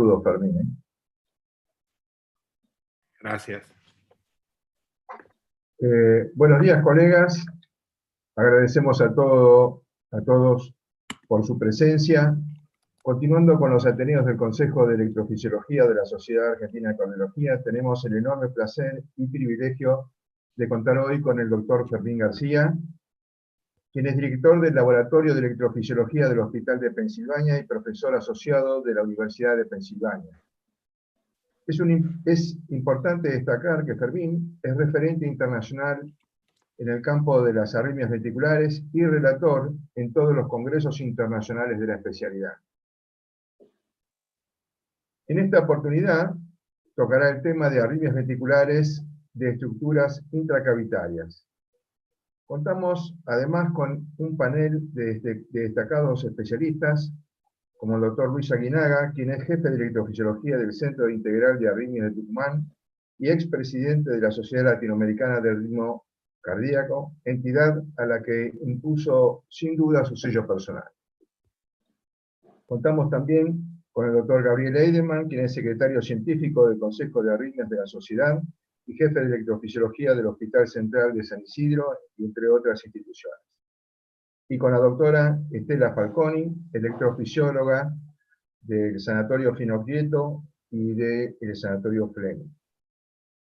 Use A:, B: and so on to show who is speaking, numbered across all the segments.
A: saludo, Fermín.
B: Gracias.
A: Buenos días, colegas. Agradecemos a todos por su presencia. Continuando con los ateneos del Consejo de Electrofisiología de la Sociedad Argentina de Cardiología, tenemos el enorme placer y privilegio de contar hoy con el doctor Fermín García, quien es director del Laboratorio de Electrofisiología del Hospital de Pensilvania y profesor asociado de la Universidad de Pensilvania. Es importante destacar que Fermín es referente internacional en el campo de las arritmias ventriculares y relator en todos los congresos internacionales de la especialidad. En esta oportunidad tocará el tema de arritmias ventriculares de estructuras intracavitarias. Contamos además con un panel de destacados especialistas, como el doctor Luis Aguinaga, quien es jefe de electrofisiología del Centro Integral de Arritmias de Tucumán y expresidente de la Sociedad Latinoamericana del Ritmo Cardíaco, entidad a la que impuso sin duda su sello personal. Contamos también con el doctor Gabriel Eidemann, quien es secretario científico del Consejo de Arritmias de la Sociedad y jefe de electrofisiología del Hospital Central de San Isidro, entre otras instituciones. Y con la doctora Estela Falconi, electrofisióloga del Sanatorio Finocchieto y del Sanatorio Fleming.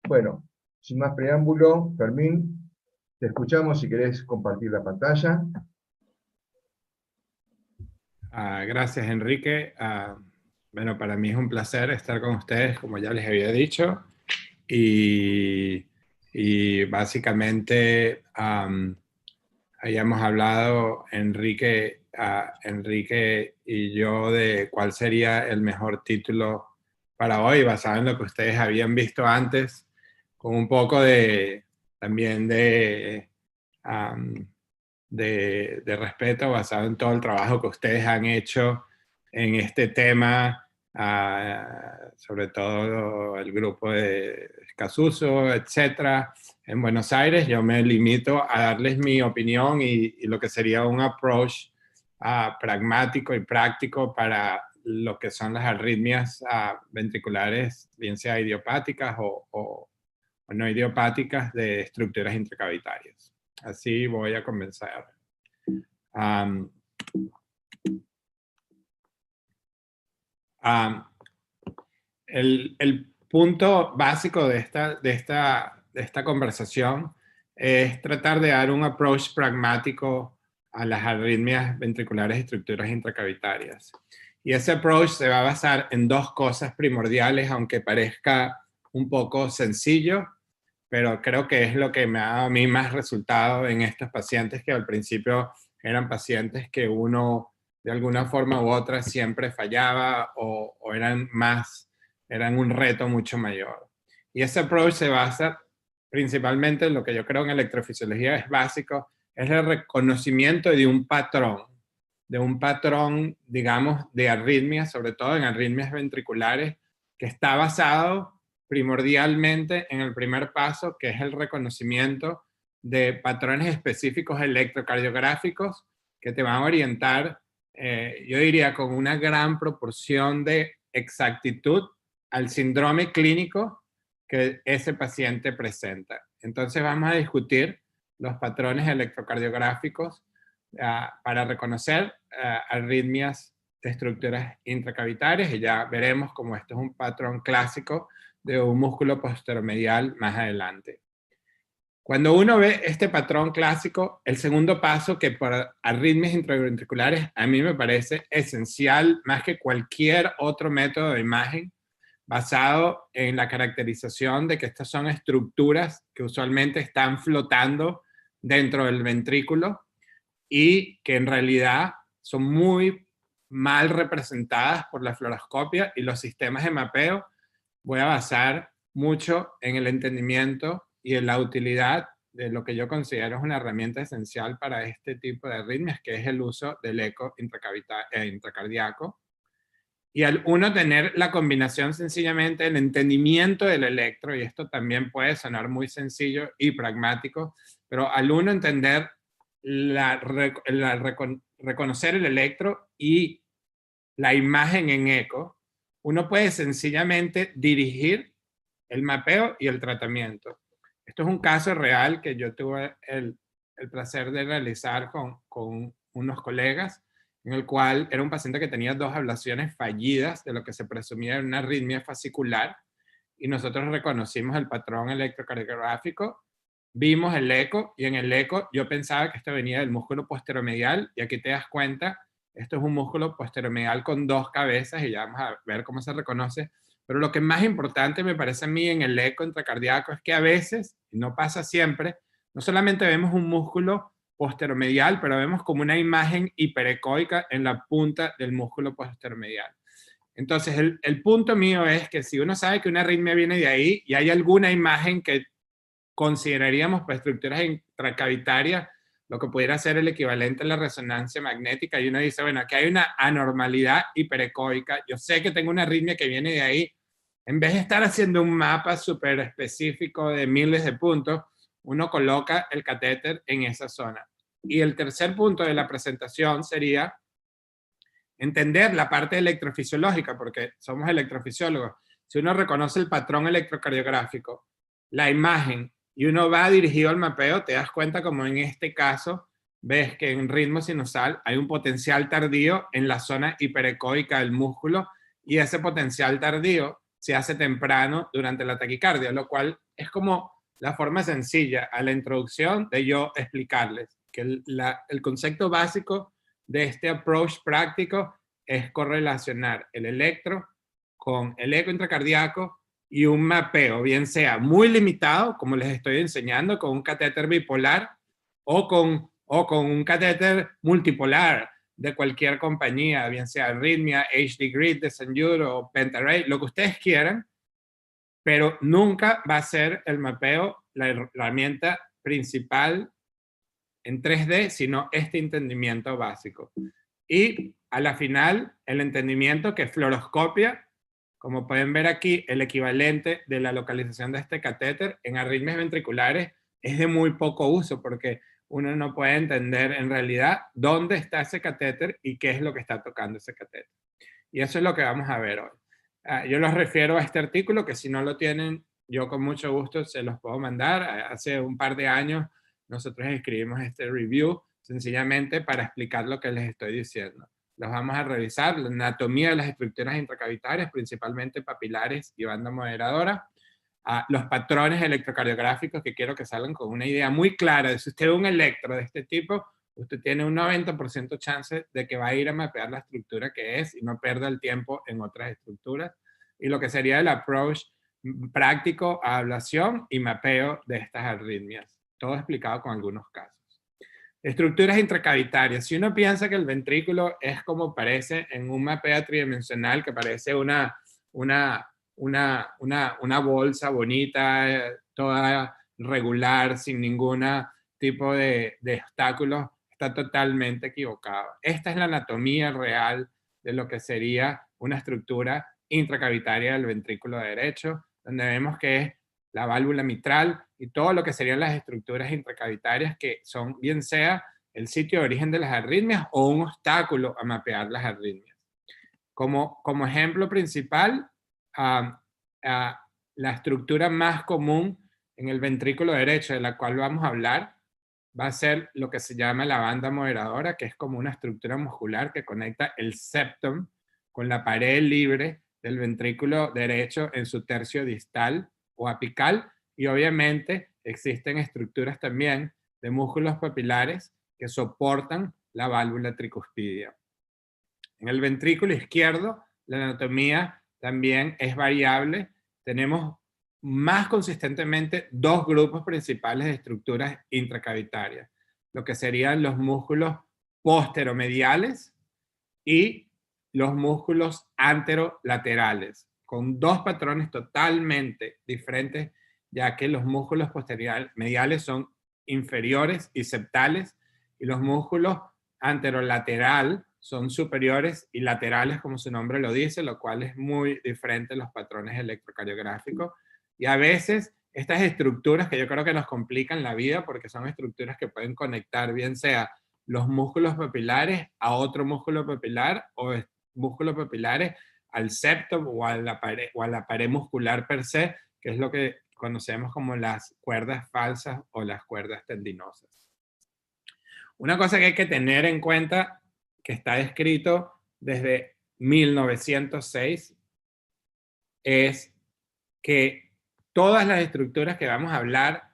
A: Bueno, sin más preámbulo, Fermín, te escuchamos si querés compartir la pantalla.
B: Gracias, Enrique. Bueno, para mí es un placer estar con ustedes, como ya les había dicho. Y básicamente habíamos hablado, Enrique y yo, de cuál sería el mejor título para hoy, basado en lo que ustedes habían visto antes, con un poco también de respeto, basado en todo el trabajo que ustedes han hecho en este tema, sobre todo el grupo de Casuso, etcétera, en Buenos Aires. Yo me limito a darles mi opinión y lo que sería un approach pragmático y práctico para lo que son las arritmias ventriculares, bien sea idiopáticas o no idiopáticas, de estructuras intracavitarias. Así voy a comenzar. El punto básico de esta conversación es tratar de dar un approach pragmático a las arritmias ventriculares y estructuras intracavitarias. Y ese approach se va a basar en dos cosas primordiales, aunque parezca un poco sencillo, pero creo que es lo que me ha dado a mí más resultado en estos pacientes, que al principio eran pacientes que uno de alguna forma u otra siempre fallaba o eran un reto mucho mayor. Y ese approach se basa principalmente en lo que yo creo en electrofisiología es básico, es el reconocimiento de un patrón, digamos, de arritmias, sobre todo en arritmias ventriculares, que está basado primordialmente en el primer paso, que es el reconocimiento de patrones específicos electrocardiográficos que te van a orientar, yo diría, con una gran proporción de exactitud al síndrome clínico que ese paciente presenta. Entonces vamos a discutir los patrones electrocardiográficos para reconocer arritmias de estructuras intracavitarias, y ya veremos cómo esto es un patrón clásico de un músculo posteromedial más adelante. Cuando uno ve este patrón clásico, el segundo paso, que para arritmias intraventriculares a mí me parece esencial más que cualquier otro método de imagen, basado en la caracterización de que estas son estructuras que usualmente están flotando dentro del ventrículo y que en realidad son muy mal representadas por la fluoroscopia y los sistemas de mapeo. Voy a basar mucho en el entendimiento y en la utilidad de lo que yo considero es una herramienta esencial para este tipo de arritmias, que es el uso del eco intracardíaco. Y al uno tener la combinación sencillamente del entendimiento del electro, y esto también puede sonar muy sencillo y pragmático, pero al uno entender reconocer el electro y la imagen en eco, uno puede sencillamente dirigir el mapeo y el tratamiento. Esto es un caso real que yo tuve el placer de realizar con unos colegas, en el cual era un paciente que tenía 2 ablaciones fallidas de lo que se presumía era una arritmia fascicular, y nosotros reconocimos el patrón electrocardiográfico, vimos el eco, y en el eco yo pensaba que esto venía del músculo posteromedial, y aquí te das cuenta, esto es un músculo posteromedial con 2 cabezas, y ya vamos a ver cómo se reconoce. Pero lo que más importante me parece a mí en el eco intracardíaco es que a veces, y no pasa siempre, no solamente vemos un músculo posteromedial, pero vemos como una imagen hiperecoica en la punta del músculo posteromedial. Entonces, el punto mío es que si uno sabe que una arritmia viene de ahí y hay alguna imagen que consideraríamos para estructuras intracavitarias, lo que pudiera ser el equivalente a la resonancia magnética, y uno dice, bueno, aquí hay una anormalidad hiperecoica, yo sé que tengo una arritmia que viene de ahí, en vez de estar haciendo un mapa súper específico de miles de puntos, uno coloca el catéter en esa zona. Y el tercer punto de la presentación sería entender la parte electrofisiológica, porque somos electrofisiólogos. Si uno reconoce el patrón electrocardiográfico, la imagen, y uno va dirigido al mapeo, te das cuenta como en este caso, ves que en ritmo sinusal hay un potencial tardío en la zona hiperecoica del músculo, y ese potencial tardío se hace temprano durante la taquicardia, lo cual es como la forma sencilla a la introducción de yo explicarles que el concepto básico de este approach práctico es correlacionar el electro con el eco intracardíaco y un mapeo, bien sea muy limitado, como les estoy enseñando, con un catéter bipolar o con un catéter multipolar de cualquier compañía, bien sea Arrhythmia, HD Grid de St. o Pentaray, lo que ustedes quieran, pero nunca va a ser el mapeo la herramienta principal en 3D, sino este entendimiento básico. Y a la final, el entendimiento que fluoroscopia, como pueden ver aquí, el equivalente de la localización de este catéter en arritmias ventriculares es de muy poco uso, porque uno no puede entender en realidad dónde está ese catéter y qué es lo que está tocando ese catéter. Y eso es lo que vamos a ver hoy. Yo los refiero a este artículo, que si no lo tienen, yo con mucho gusto se los puedo mandar. Hace un par de años nosotros escribimos este review sencillamente para explicar lo que les estoy diciendo. Los vamos a revisar, la anatomía de las estructuras intracavitarias, principalmente papilares y banda moderadora, los patrones electrocardiográficos, que quiero que salgan con una idea muy clara de si usted ve un electro de este tipo, usted tiene un 90% chance de que va a ir a mapear la estructura que es y no pierda el tiempo en otras estructuras. Y lo que sería el approach práctico a ablación y mapeo de estas arritmias. Todo explicado con algunos casos. Estructuras intracavitarias. Si uno piensa que el ventrículo es como parece en un mapeo tridimensional, que parece una bolsa bonita, toda regular, sin ningún tipo de obstáculos, está totalmente equivocado. Esta es la anatomía real de lo que sería una estructura intracavitaria del ventrículo derecho, donde vemos que es la válvula mitral y todo lo que serían las estructuras intracavitarias, que son bien sea el sitio de origen de las arritmias o un obstáculo a mapear las arritmias. Como ejemplo principal, la estructura más común en el ventrículo derecho, de la cual vamos a hablar, va a ser lo que se llama la banda moderadora, que es como una estructura muscular que conecta el septum con la pared libre del ventrículo derecho en su tercio distal o apical, y obviamente existen estructuras también de músculos papilares que soportan la válvula tricuspidia. En el ventrículo izquierdo, la anatomía también es variable. Tenemos más consistentemente 2 grupos principales de estructuras intracavitarias, lo que serían los músculos posteromediales y los músculos anterolaterales, con 2 patrones totalmente diferentes, ya que los músculos posteromediales son inferiores y septales, y los músculos anterolateral son superiores y laterales, como su nombre lo dice, lo cual es muy diferente en los patrones electrocardiográficos. Y a veces estas estructuras, que yo creo que nos complican la vida, porque son estructuras que pueden conectar bien sea los músculos papilares a otro músculo papilar o músculos papilares al septo o a la pared muscular per se, que es lo que conocemos como las cuerdas falsas o las cuerdas tendinosas. Una cosa que hay que tener en cuenta, que está descrito desde 1906, es que todas las estructuras que vamos a hablar,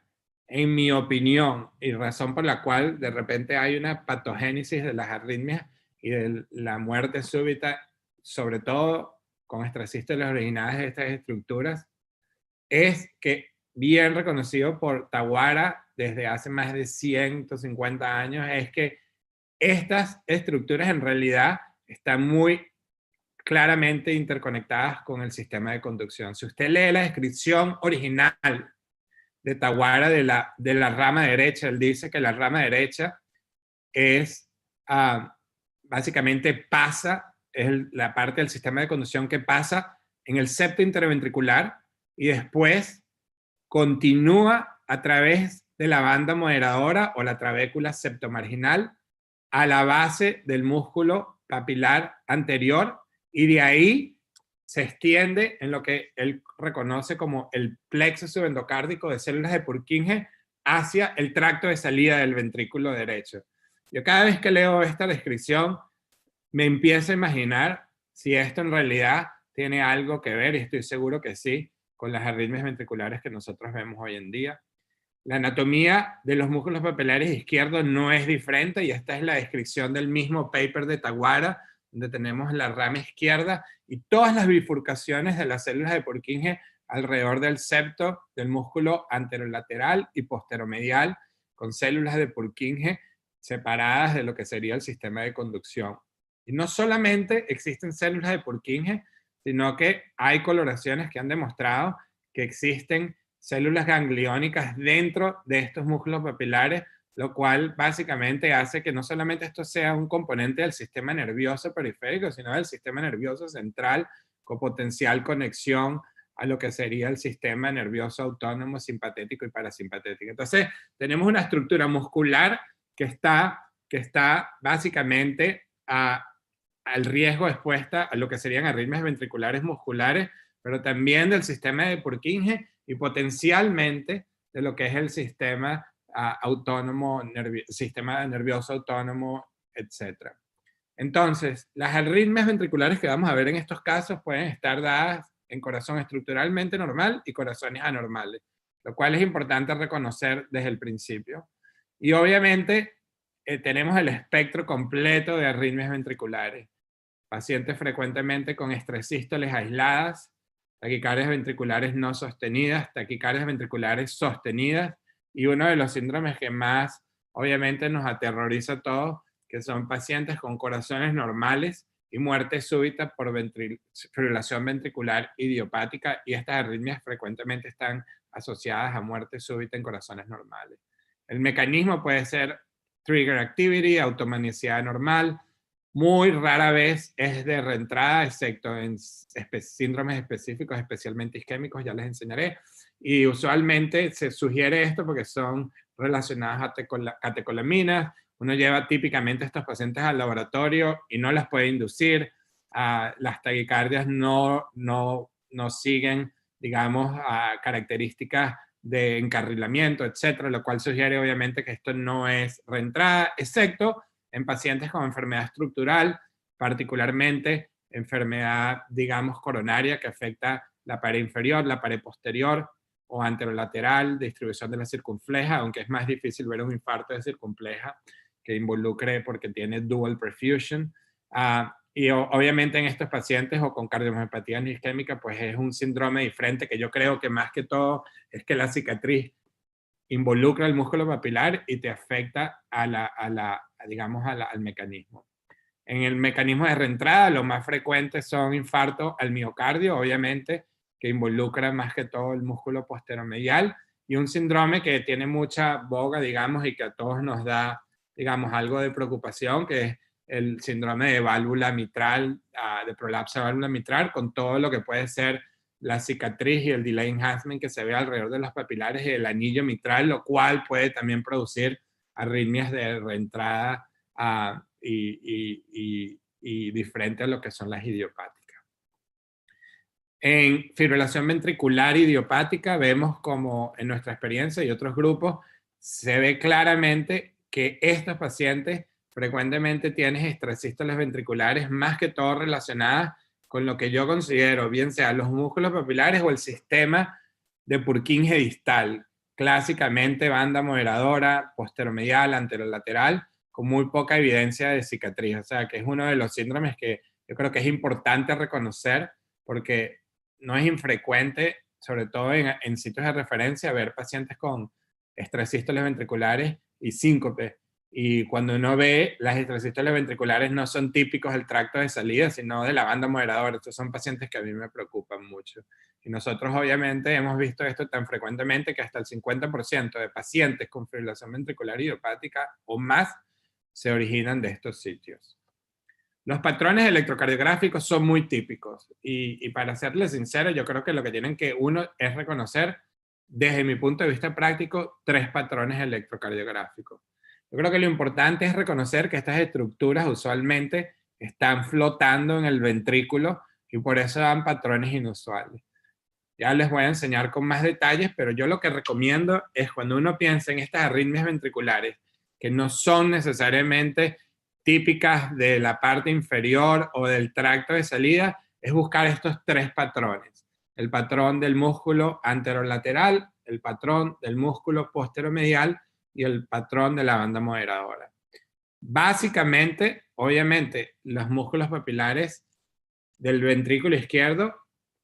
B: en mi opinión, y razón por la cual de repente hay una patogénesis de las arritmias y de la muerte súbita, sobre todo con extrasístoles originadas de estas estructuras, es que, bien reconocido por Tawara desde hace más de 150 años, es que estas estructuras en realidad están muy claramente interconectadas con el sistema de conducción. Si usted lee la descripción original de Tawara de la rama derecha, él dice que la rama derecha es, básicamente pasa, es la parte del sistema de conducción que pasa en el septo interventricular y después continúa a través de la banda moderadora o la trabécula septomarginal a la base del músculo papilar anterior y de ahí se extiende en lo que él reconoce como el plexo subendocárdico de células de Purkinje hacia el tracto de salida del ventrículo derecho. Yo cada vez que leo esta descripción me empiezo a imaginar si esto en realidad tiene algo que ver, y estoy seguro que sí, con las arritmias ventriculares que nosotros vemos hoy en día. La anatomía de los músculos papilares izquierdos no es diferente y esta es la descripción del mismo paper de Tawara, donde tenemos la rama izquierda y todas las bifurcaciones de las células de Purkinje alrededor del septo del músculo anterolateral y posteromedial, con células de Purkinje separadas de lo que sería el sistema de conducción. Y no solamente existen células de Purkinje, sino que hay coloraciones que han demostrado que existen células gangliónicas dentro de estos músculos papilares, lo cual básicamente hace que no solamente esto sea un componente del sistema nervioso periférico, sino del sistema nervioso central con potencial conexión a lo que sería el sistema nervioso autónomo, simpatético y parasimpatético. Entonces, tenemos una estructura muscular que está básicamente al riesgo expuesta a lo que serían arritmias ventriculares musculares, pero también del sistema de Purkinje y potencialmente de lo que es el sistema autónomo, sistema nervioso autónomo, etc. Entonces, las arritmias ventriculares que vamos a ver en estos casos pueden estar dadas en corazón estructuralmente normal y corazones anormales, lo cual es importante reconocer desde el principio. Y obviamente tenemos el espectro completo de arritmias ventriculares. Pacientes frecuentemente con estresístoles aisladas, taquicardias ventriculares no sostenidas, taquicardias ventriculares sostenidas, y uno de los síndromes que más obviamente nos aterroriza a todos, que son pacientes con corazones normales y muerte súbita por fibrilación ventricular idiopática, y estas arritmias frecuentemente están asociadas a muerte súbita en corazones normales. El mecanismo puede ser trigger activity, automanicidad normal, muy rara vez es de reentrada, excepto en síndromes específicos, especialmente isquémicos, ya les enseñaré. Y usualmente se sugiere esto porque son relacionadas a catecolaminas. Uno lleva típicamente a estos pacientes al laboratorio y no las puede inducir. Las taquicardias no siguen, digamos, características de encarrilamiento, etcétera, lo cual sugiere obviamente que esto no es reentrada, excepto en pacientes con enfermedad estructural, particularmente enfermedad, digamos, coronaria, que afecta la pared inferior, la pared posterior o anterolateral, distribución de la circunfleja, aunque es más difícil ver un infarto de circunfleja que involucre porque tiene dual perfusion. Y obviamente en estos pacientes o con cardiomiopatía no isquémica, pues es un síndrome diferente que yo creo que más que todo es que la cicatriz involucra el músculo papilar y te afecta al mecanismo. En el mecanismo de reentrada, lo más frecuente son infartos al miocardio, obviamente, que involucra más que todo el músculo posteromedial, y un síndrome que tiene mucha boga, digamos, y que a todos nos da, digamos, algo de preocupación, que es el síndrome de válvula mitral, de prolapso de válvula mitral, con todo lo que puede ser la cicatriz y el delay enhancement que se ve alrededor de los papilares y el anillo mitral, lo cual puede también producir arritmias de reentrada y diferente a lo que son las idiopáticas. En fibrilación ventricular idiopática vemos como en nuestra experiencia y otros grupos se ve claramente que estos pacientes frecuentemente tienen extrasístoles ventriculares más que todo relacionadas con lo que yo considero, bien sea los músculos papilares o el sistema de Purkinje distal, clásicamente banda moderadora, posteromedial, anterolateral, con muy poca evidencia de cicatriz. O sea, que es uno de los síndromes que yo creo que es importante reconocer porque no es infrecuente, sobre todo en sitios de referencia, ver pacientes con extrasístoles ventriculares y síncope. Y cuando uno ve, las extrasístoles ventriculares no son típicos del tracto de salida, sino de la banda moderadora. Estos son pacientes que a mí me preocupan mucho. Y nosotros obviamente hemos visto esto tan frecuentemente que hasta el 50% de pacientes con fibrilación ventricular idiopática o más se originan de estos sitios. Los patrones electrocardiográficos son muy típicos y para serles sincero, yo creo que lo que tienen que uno es reconocer, desde mi punto de vista práctico, 3 patrones electrocardiográficos. Yo creo que lo importante es reconocer que estas estructuras usualmente están flotando en el ventrículo y por eso dan patrones inusuales. Ya les voy a enseñar con más detalles, pero yo lo que recomiendo es cuando uno piensa en estas arritmias ventriculares, que no son necesariamente típicas de la parte inferior o del tracto de salida, es buscar estos 3 patrones. El patrón del músculo anterolateral, el patrón del músculo posteromedial y el patrón de la banda moderadora. Básicamente, obviamente, los músculos papilares del ventrículo izquierdo,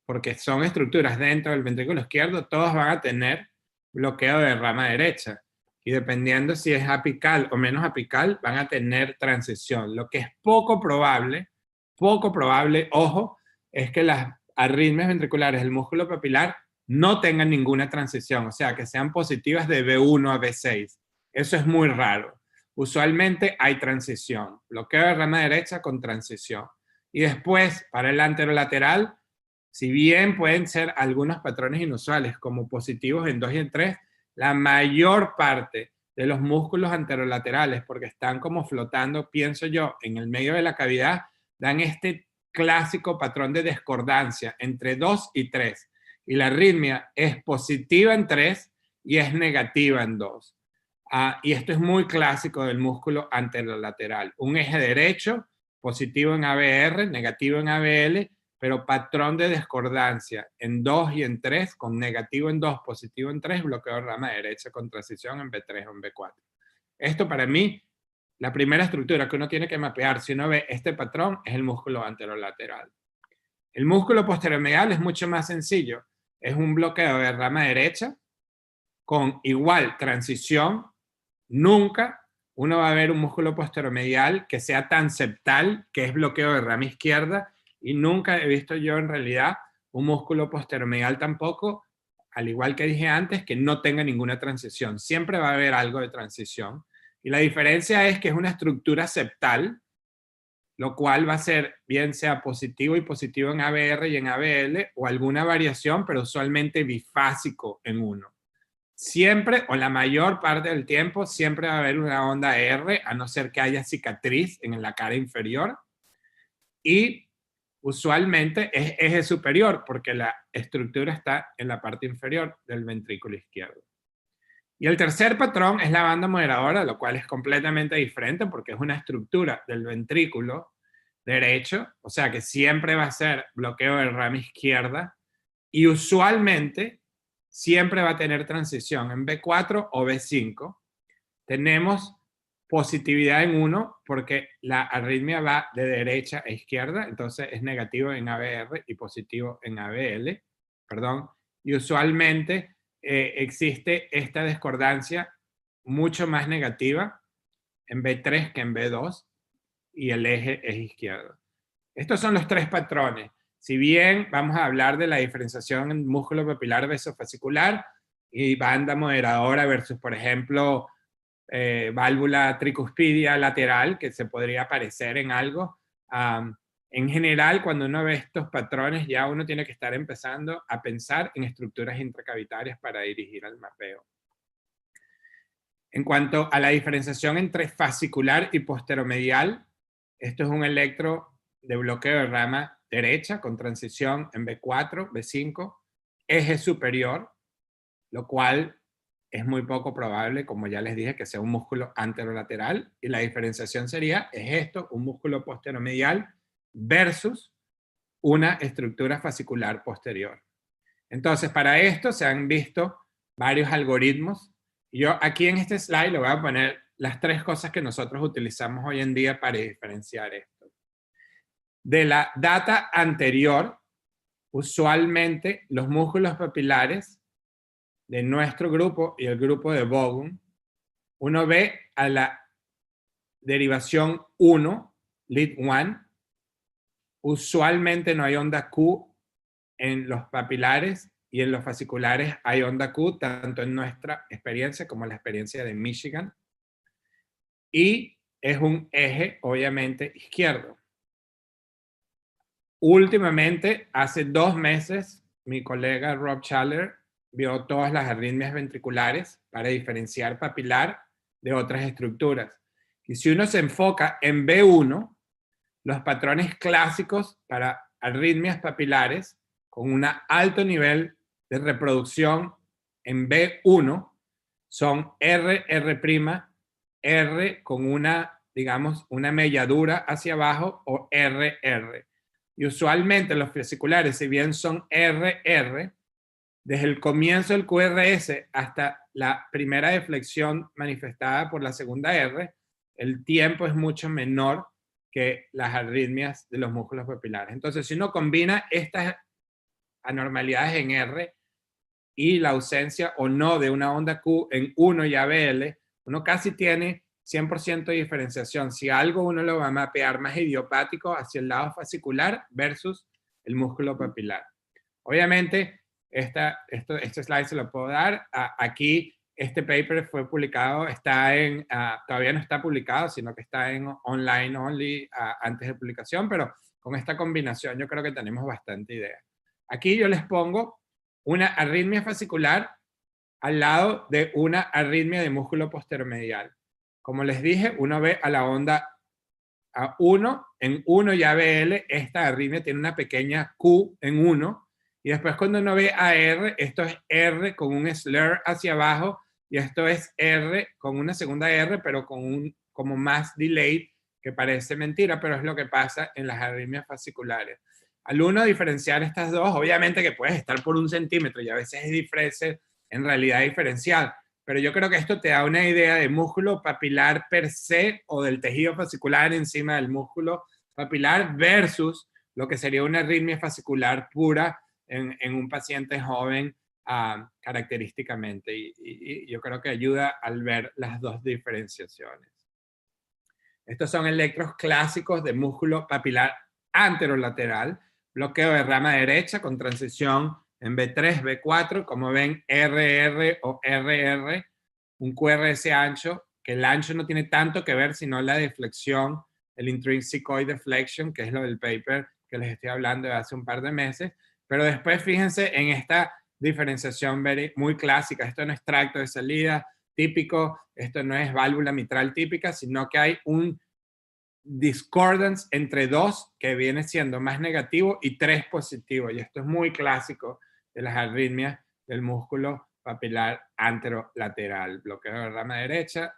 B: porque son estructuras dentro del ventrículo izquierdo, todos van a tener bloqueo de rama derecha. Y dependiendo si es apical o menos apical, van a tener transición. Lo que es poco probable, ojo, es que las arritmias ventriculares del músculo papilar no tengan ninguna transición, o sea, que sean positivas de B1 a B6. Eso es muy raro. Usualmente hay transición, bloqueo de rama derecha con transición. Y después, para el anterolateral, si bien pueden ser algunos patrones inusuales, como positivos en 2 y en 3, la mayor parte de los músculos anterolaterales, porque están como flotando, pienso yo, en el medio de la cavidad, dan este clásico patrón de discordancia entre 2 y 3. Y la arritmia es positiva en 3 y es negativa en 2. Y esto es muy clásico del músculo anterolateral. Un eje derecho, positivo en ABR, negativo en ABL, pero patrón de discordancia en 2 y en 3, con negativo en 2, positivo en 3, bloqueo de rama derecha con transición en B3 o en B4. Esto para mí, la primera estructura que uno tiene que mapear si uno ve este patrón es el músculo anterolateral. El músculo posteromedial es mucho más sencillo. Es un bloqueo de rama derecha con igual transición. Nunca uno va a ver un músculo posteromedial que sea tan septal, que es bloqueo de rama izquierda, y nunca he visto yo en realidad un músculo posteromedial tampoco, al igual que dije antes, que no tenga ninguna transición. Siempre va a haber algo de transición. Y la diferencia es que es una estructura septal, lo cual va a ser bien sea positivo y positivo en ABR y en ABL, o alguna variación, pero usualmente bifásico en uno. Siempre, o la mayor parte del tiempo, siempre va a haber una onda R, a no ser que haya cicatriz en la cara inferior. Y usualmente es eje superior, porque la estructura está en la parte inferior del ventrículo izquierdo. Y el tercer patrón es la banda moderadora, lo cual es completamente diferente porque es una estructura del ventrículo derecho, o sea que siempre va a ser bloqueo de rama izquierda y usualmente siempre va a tener transición en B4 o B5. Tenemos positividad en 1 porque la arritmia va de derecha a izquierda, entonces es negativo en ABR y positivo en ABL, perdón, y usualmente existe esta discordancia mucho más negativa en B3 que en B2 y el eje es izquierdo. Estos son los 3 patrones. Si bien vamos a hablar de la diferenciación en músculo papilar vesofascicular y banda moderadora versus, por ejemplo, válvula tricuspidia lateral, que se podría parecer en algo. En general, cuando uno ve estos patrones, ya uno tiene que estar empezando a pensar en estructuras intracavitarias para dirigir al mapeo. En cuanto a la diferenciación entre fascicular y posteromedial, esto es un electro de bloqueo de rama derecha con transición en B4, B5, eje superior, lo cual es muy poco probable, como ya les dije, que sea un músculo anterolateral, y la diferenciación sería, es esto, un músculo posteromedial versus una estructura fascicular posterior. Entonces, para esto se han visto varios algoritmos. Yo aquí en este slide le voy a poner las 3 cosas que nosotros utilizamos hoy en día para diferenciar esto. De la data anterior, usualmente los músculos papilares de nuestro grupo y el grupo de Bogun, uno ve a la derivación 1, lead 1, usualmente no hay onda Q en los papilares, y en los fasciculares hay onda Q, tanto en nuestra experiencia como en la experiencia de Michigan. Y es un eje, obviamente, izquierdo. Últimamente, hace 2 meses, mi colega Rob Schaller vio todas las arritmias ventriculares para diferenciar papilar de otras estructuras. Y si uno se enfoca en B1, los patrones clásicos para arritmias papilares con un alto nivel de reproducción en B1 son R, R', R con una, digamos, una melladura hacia abajo, o R, R. Y usualmente los fasciculares, si bien son R, R, desde el comienzo del QRS hasta la primera deflexión manifestada por la segunda R, el tiempo es mucho menor que las arritmias de los músculos papilares. Entonces, si uno combina estas anormalidades en R y la ausencia o no de una onda Q en 1 y ABL, uno casi tiene 100% de diferenciación. Si algo uno lo va a mapear más idiopático hacia el lado fascicular versus el músculo papilar. Obviamente, este slide se lo puedo dar. Aquí, este paper fue publicado, todavía no está publicado, sino que está en online only antes de publicación, pero con esta combinación yo creo que tenemos bastante idea. Aquí yo les pongo una arritmia fascicular al lado de una arritmia de músculo posteromedial. Como les dije, uno ve a la onda a 1, en 1 y ABL, esta arritmia tiene una pequeña Q en 1, y después cuando uno ve a R, esto es R con un slur hacia abajo, y esto es R con una segunda R, pero con un como más delay, que parece mentira, pero es lo que pasa en las arritmias fasciculares. Al uno diferenciar estas dos, obviamente que puedes estar por 1 centímetro, y a veces es diferencia en realidad diferencial, pero yo creo que esto te da una idea de músculo papilar per se, o del tejido fascicular encima del músculo papilar, versus lo que sería una arritmia fascicular pura en un paciente joven característicamente. Y yo creo que ayuda al ver las dos diferenciaciones. Estos son electros clásicos de músculo papilar anterolateral, bloqueo de rama derecha con transición en B3, B4, como ven, RR o RR, un QRS ancho, que el ancho no tiene tanto que ver, sino la deflexión, el intrinsic coil deflection, que es lo del paper que les estoy hablando de hace un par de meses. Pero después fíjense en esta diferenciación muy clásica. Esto no es tracto de salida típico, esto no es válvula mitral típica, sino que hay un discordance entre 2 que viene siendo más negativo y 3 positivo, y esto es muy clásico de las arritmias del músculo papilar anterolateral, bloqueo de rama derecha,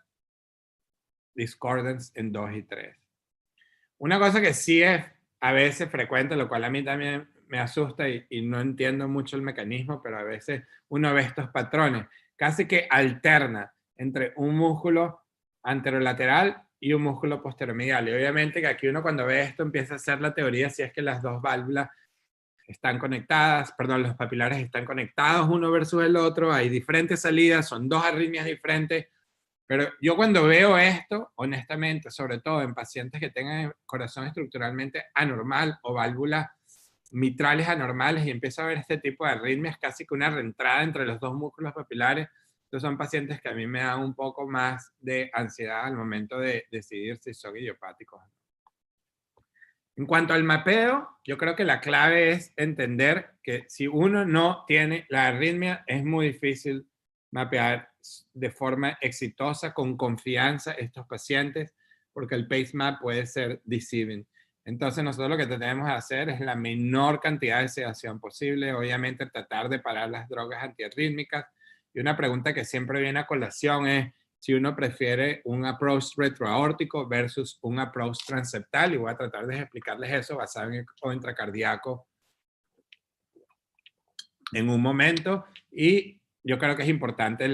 B: discordance en 2 y 3. Una cosa que sí es a veces frecuente, lo cual a mí también me asusta y no entiendo mucho el mecanismo, pero a veces uno ve estos patrones, casi que alterna entre un músculo anterolateral y un músculo posteromedial. Y obviamente que aquí uno cuando ve esto empieza a hacer la teoría si es que las dos válvulas están conectadas, perdón, los papilares están conectados uno versus el otro, hay diferentes salidas, son 2 arritmias diferentes. Pero yo cuando veo esto, honestamente, sobre todo en pacientes que tengan corazón estructuralmente anormal o válvulas mitrales anormales, y empiezo a ver este tipo de arritmias, casi que una reentrada entre los 2 músculos papilares, estos son pacientes que a mí me dan un poco más de ansiedad al momento de decidir si son idiopáticos. En cuanto al mapeo, yo creo que la clave es entender que si uno no tiene la arritmia, es muy difícil mapear de forma exitosa, con confianza, estos pacientes, porque el PaceMap puede ser deceiving. Entonces nosotros lo que tenemos que hacer es la menor cantidad de sedación posible, obviamente tratar de parar las drogas antiarrítmicas. Y una pregunta que siempre viene a colación es si uno prefiere un approach retroaórtico versus un approach transeptal, y voy a tratar de explicarles eso basado en eco intracardíaco en un momento. Y yo creo que es importante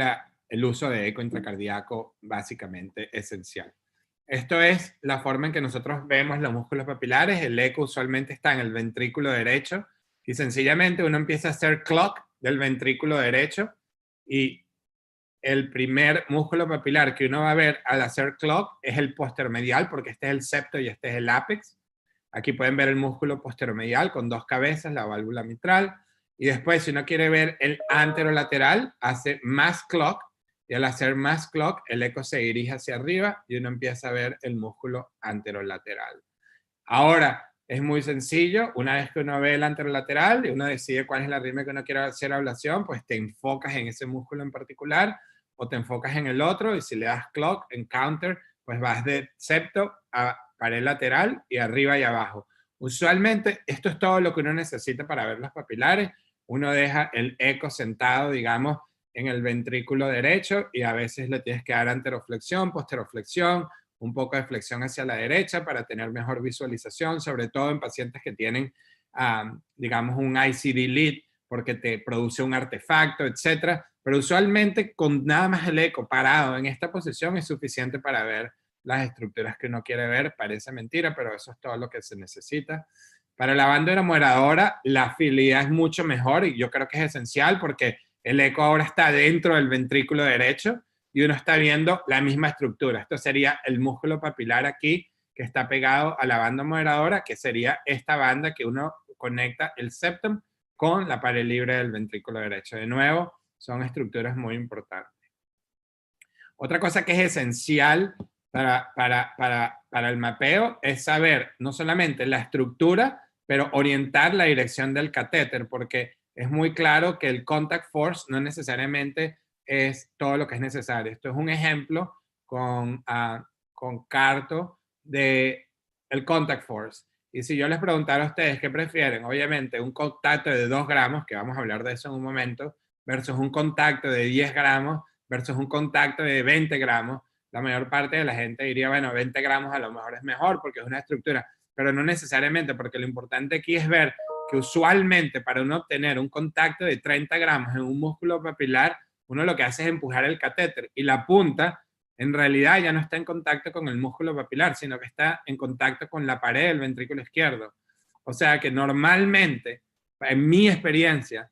B: el uso de eco intracardíaco, básicamente esencial. Esto es la forma en que nosotros vemos los músculos papilares. El eco usualmente está en el ventrículo derecho y sencillamente uno empieza a hacer clock del ventrículo derecho y el primer músculo papilar que uno va a ver al hacer clock es el posteromedial, porque este es el septo y este es el ápex. Aquí pueden ver el músculo posteromedial con dos cabezas, la válvula mitral. Y después, si uno quiere ver el anterolateral, hace más clock. Y al hacer más clock, el eco se dirige hacia arriba y uno empieza a ver el músculo anterolateral. Ahora, es muy sencillo. Una vez que uno ve el anterolateral y uno decide cuál es la arritmia que uno quiere hacer ablación, pues te enfocas en ese músculo en particular o te enfocas en el otro, y si le das clock, en counter, pues vas de septo a pared lateral y arriba y abajo. Usualmente esto es todo lo que uno necesita para ver los papilares. Uno deja el eco sentado, digamos, en el ventrículo derecho y a veces le tienes que dar anteroflexión, posteroflexión, un poco de flexión hacia la derecha para tener mejor visualización, sobre todo en pacientes que tienen, digamos, un ICD lead, porque te produce un artefacto, etcétera. Pero usualmente con nada más el eco parado en esta posición es suficiente para ver las estructuras que uno quiere ver. Parece mentira, pero eso es todo lo que se necesita. Para la banda moderadora, la fidelidad es mucho mejor y yo creo que es esencial porque el eco ahora está dentro del ventrículo derecho y uno está viendo la misma estructura. Esto sería el músculo papilar aquí, que está pegado a la banda moderadora, que sería esta banda que uno conecta el septum con la pared libre del ventrículo derecho. De nuevo, son estructuras muy importantes. Otra cosa que es esencial para el mapeo es saber no solamente la estructura, pero orientar la dirección del catéter, porque es muy claro que el contact force no necesariamente es todo lo que es necesario. Esto es un ejemplo con Carto de el contact force. Y si yo les preguntara a ustedes qué prefieren, obviamente un contacto de 2 gramos, que vamos a hablar de eso en un momento, versus un contacto de 10 gramos, versus un contacto de 20 gramos, la mayor parte de la gente diría, bueno, 20 gramos a lo mejor es mejor porque es una estructura, pero no necesariamente, porque lo importante aquí es ver que usualmente para uno obtener un contacto de 30 gramos en un músculo papilar, uno lo que hace es empujar el catéter y la punta en realidad ya no está en contacto con el músculo papilar, sino que está en contacto con la pared del ventrículo izquierdo. O sea que normalmente, en mi experiencia,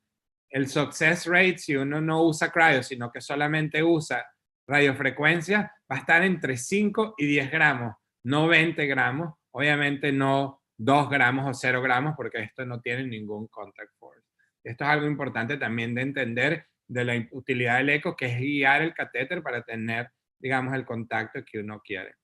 B: el success rate, si uno no usa cryo, sino que solamente usa radiofrecuencia, va a estar entre 5 y 10 gramos, no 20 gramos, obviamente no 2 gramos o 0 gramos, porque esto no tiene ningún contact force. Esto es algo importante también de entender de la utilidad del eco, que es guiar el catéter para tener, digamos, el contacto que uno quiere.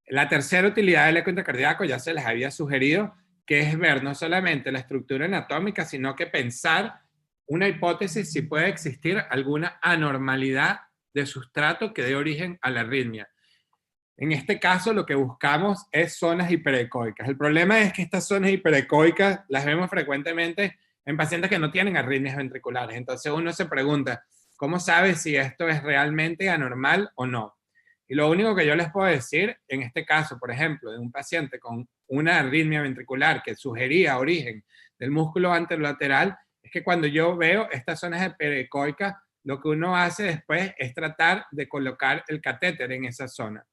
B: La tercera utilidad del eco intracardíaco ya se les había sugerido, que es ver no solamente la estructura anatómica, sino que pensar una hipótesis si puede existir alguna anormalidad de sustrato que dé origen a la arritmia. En este caso lo que buscamos es zonas hiperecoicas. El problema es que estas zonas hiperecoicas las vemos frecuentemente en pacientes que no tienen arritmias ventriculares. Entonces uno se pregunta, ¿cómo sabe si esto es realmente anormal o no? Y lo único que yo les puedo decir, en este caso, por ejemplo, de un paciente con una arritmia ventricular que sugería origen del músculo anterolateral, es que cuando yo veo estas zonas hiperecoicas, lo que uno hace después es tratar de colocar el catéter en esa zona.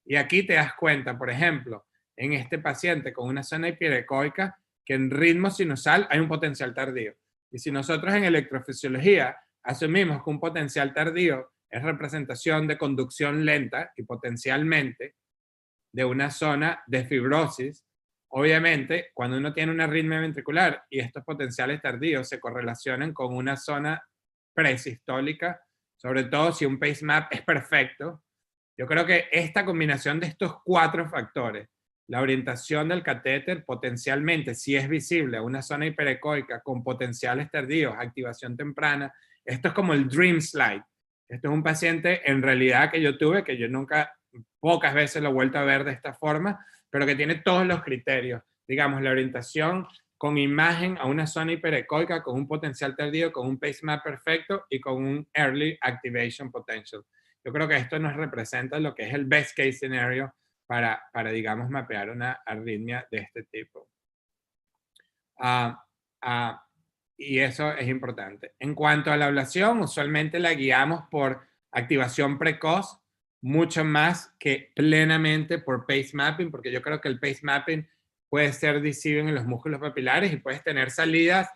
B: Y aquí te das cuenta, por ejemplo, en este paciente con una zona hiperecoica, que en ritmo sinusal hay un potencial tardío. Y si nosotros en electrofisiología asumimos que un potencial tardío es representación de conducción lenta y potencialmente de una zona de fibrosis, obviamente cuando uno tiene una arritmia ventricular y estos potenciales tardíos se correlacionan con una zona presistólica, sobre todo si un pacemap es perfecto, yo creo que esta combinación de estos 4 factores, la orientación del catéter potencialmente, si es visible a una zona hiperecoica con potenciales tardíos, activación temprana, esto es como el dream slide. Esto es un paciente en realidad que yo tuve, que yo nunca, pocas veces lo he vuelto a ver de esta forma, pero que tiene todos los criterios. Digamos, la orientación con imagen a una zona hiperecoica, con un potencial tardío, con un pacemap perfecto y con un early activation potential. Yo creo que esto nos representa lo que es el best case scenario para digamos, mapear una arritmia de este tipo. Y eso es importante. En cuanto a la ablación, usualmente la guiamos por activación precoz, mucho más que plenamente por pace mapping, porque yo creo que el pace mapping puede ser decisivo en los músculos papilares y puedes tener salidas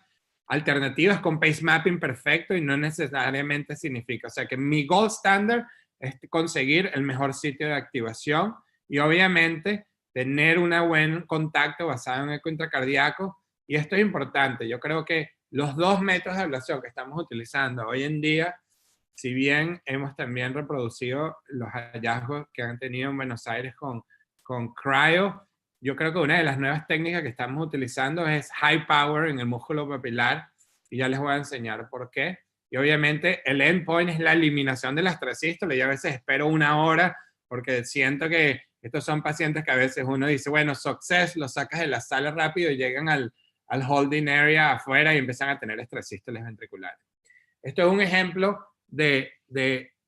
B: alternativas con pace mapping perfecto y no necesariamente significa. O sea que mi gold standard es conseguir el mejor sitio de activación y obviamente tener un buen contacto basado en eco intracardíaco. Y esto es importante. Yo creo que los dos métodos de ablación que estamos utilizando hoy en día, si bien hemos también reproducido los hallazgos que han tenido en Buenos Aires con cryo, yo creo que una de las nuevas técnicas que estamos utilizando es high power en el músculo papilar, y ya les voy a enseñar por qué. Y obviamente el endpoint es la eliminación de las trasístoles. Yo a veces espero una hora porque siento que estos son pacientes que a veces uno dice, bueno, success, los sacas de la sala rápido y llegan al holding area afuera y empiezan a tener extrasístoles ventriculares. Esto es un ejemplo de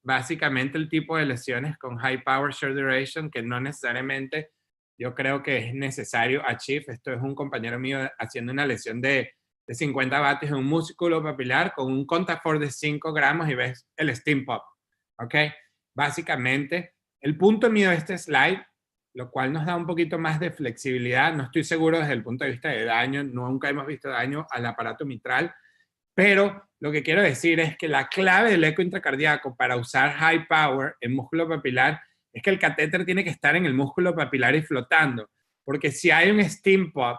B: básicamente el tipo de lesiones con high power short duration que no necesariamente yo creo que es necesario achieve. Esto es un compañero mío haciendo una lesión de 50 vatios en un músculo papilar con un contact force de 5 gramos y ves el steam pop. ¿Ok? Básicamente, el punto mío de este slide, lo cual nos da un poquito más de flexibilidad. No estoy seguro desde el punto de vista de daño, nunca hemos visto daño al aparato mitral, pero lo que quiero decir es que la clave del eco intracardíaco para usar high power en músculo papilar es que el catéter tiene que estar en el músculo papilar y flotando, porque si hay un steam pop,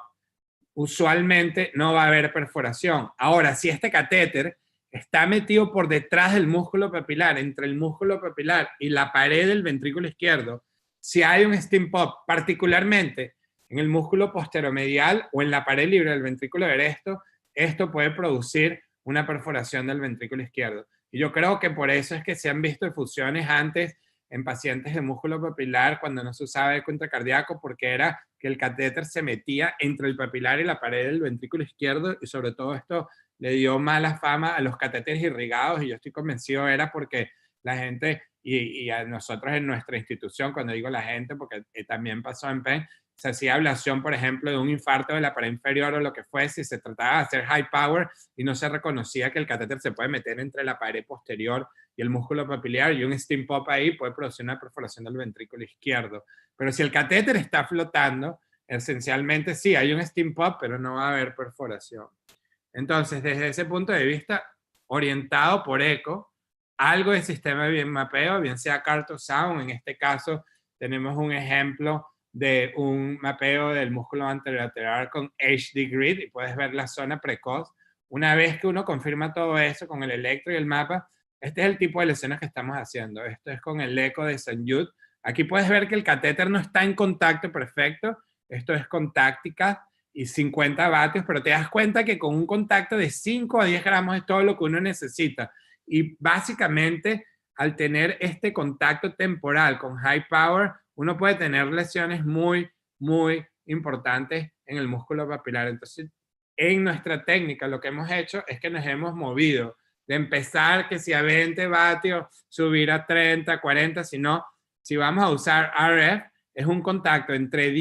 B: usualmente no va a haber perforación. Ahora, si este catéter está metido por detrás del músculo papilar, entre el músculo papilar y la pared del ventrículo izquierdo, si hay un steam pop, particularmente en el músculo posteromedial o en la pared libre del ventrículo derecho, esto puede producir una perforación del ventrículo izquierdo. Y yo creo que por eso es que se han visto efusiones antes en pacientes de músculo papilar cuando no se usaba eco intracardíaco, porque era que el catéter se metía entre el papilar y la pared del ventrículo izquierdo, y sobre todo esto le dio mala fama a los catéteres irrigados, y yo estoy convencido era porque la gente, y a nosotros en nuestra institución, cuando digo la gente, porque también pasó en Penn, se hacía ablación, por ejemplo, de un infarto de la pared inferior o lo que fuese, y se trataba de hacer high power y no se reconocía que el catéter se puede meter entre la pared posterior y el músculo papilar, y un steam pop ahí puede producir una perforación del ventrículo izquierdo. Pero si el catéter está flotando, esencialmente sí, hay un steam pop, pero no va a haber perforación. Entonces, desde ese punto de vista, orientado por eco, algo de sistema de mapeo, bien sea CARTO-SOUND, en este caso tenemos un ejemplo de un mapeo del músculo anterolateral con HD grid, y puedes ver la zona precoz. Una vez que uno confirma todo eso con el electro y el mapa, este es el tipo de lesiones que estamos haciendo. Esto es con el eco de St. Jude. Aquí puedes ver que el catéter no está en contacto perfecto. Esto es con táctica y 50 vatios, pero te das cuenta que con un contacto de 5 a 10 gramos es todo lo que uno necesita. Y básicamente, al tener este contacto temporal con high power, uno puede tener lesiones muy, muy importantes en el músculo papilar. Entonces, en nuestra técnica, lo que hemos hecho es que nos hemos movido de empezar que si a 20 vatios, subir a 30, 40, sino si vamos a usar RF, es un contacto entre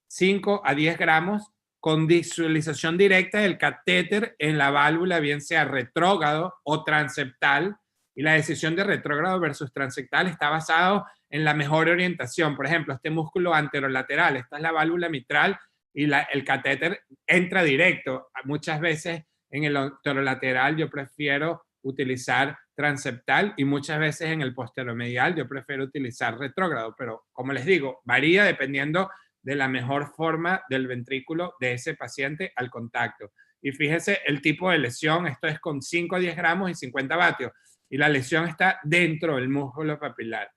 B: 5 a 10 gramos con visualización directa del catéter en la válvula, bien sea retrógrado o transeptal, y la decisión de retrógrado versus transeptal está basado en la mejor orientación. Por ejemplo, este músculo anterolateral, esta es la válvula mitral y el catéter entra directo. Muchas veces en el anterolateral yo prefiero utilizar transeptal y muchas veces en el posteromedial yo prefiero utilizar retrógrado, pero como les digo, varía dependiendo de la mejor forma del ventrículo de ese paciente al contacto. Y fíjese el tipo de lesión, esto es con 5 a 10 gramos y 50 vatios, y la lesión está dentro del músculo papilar.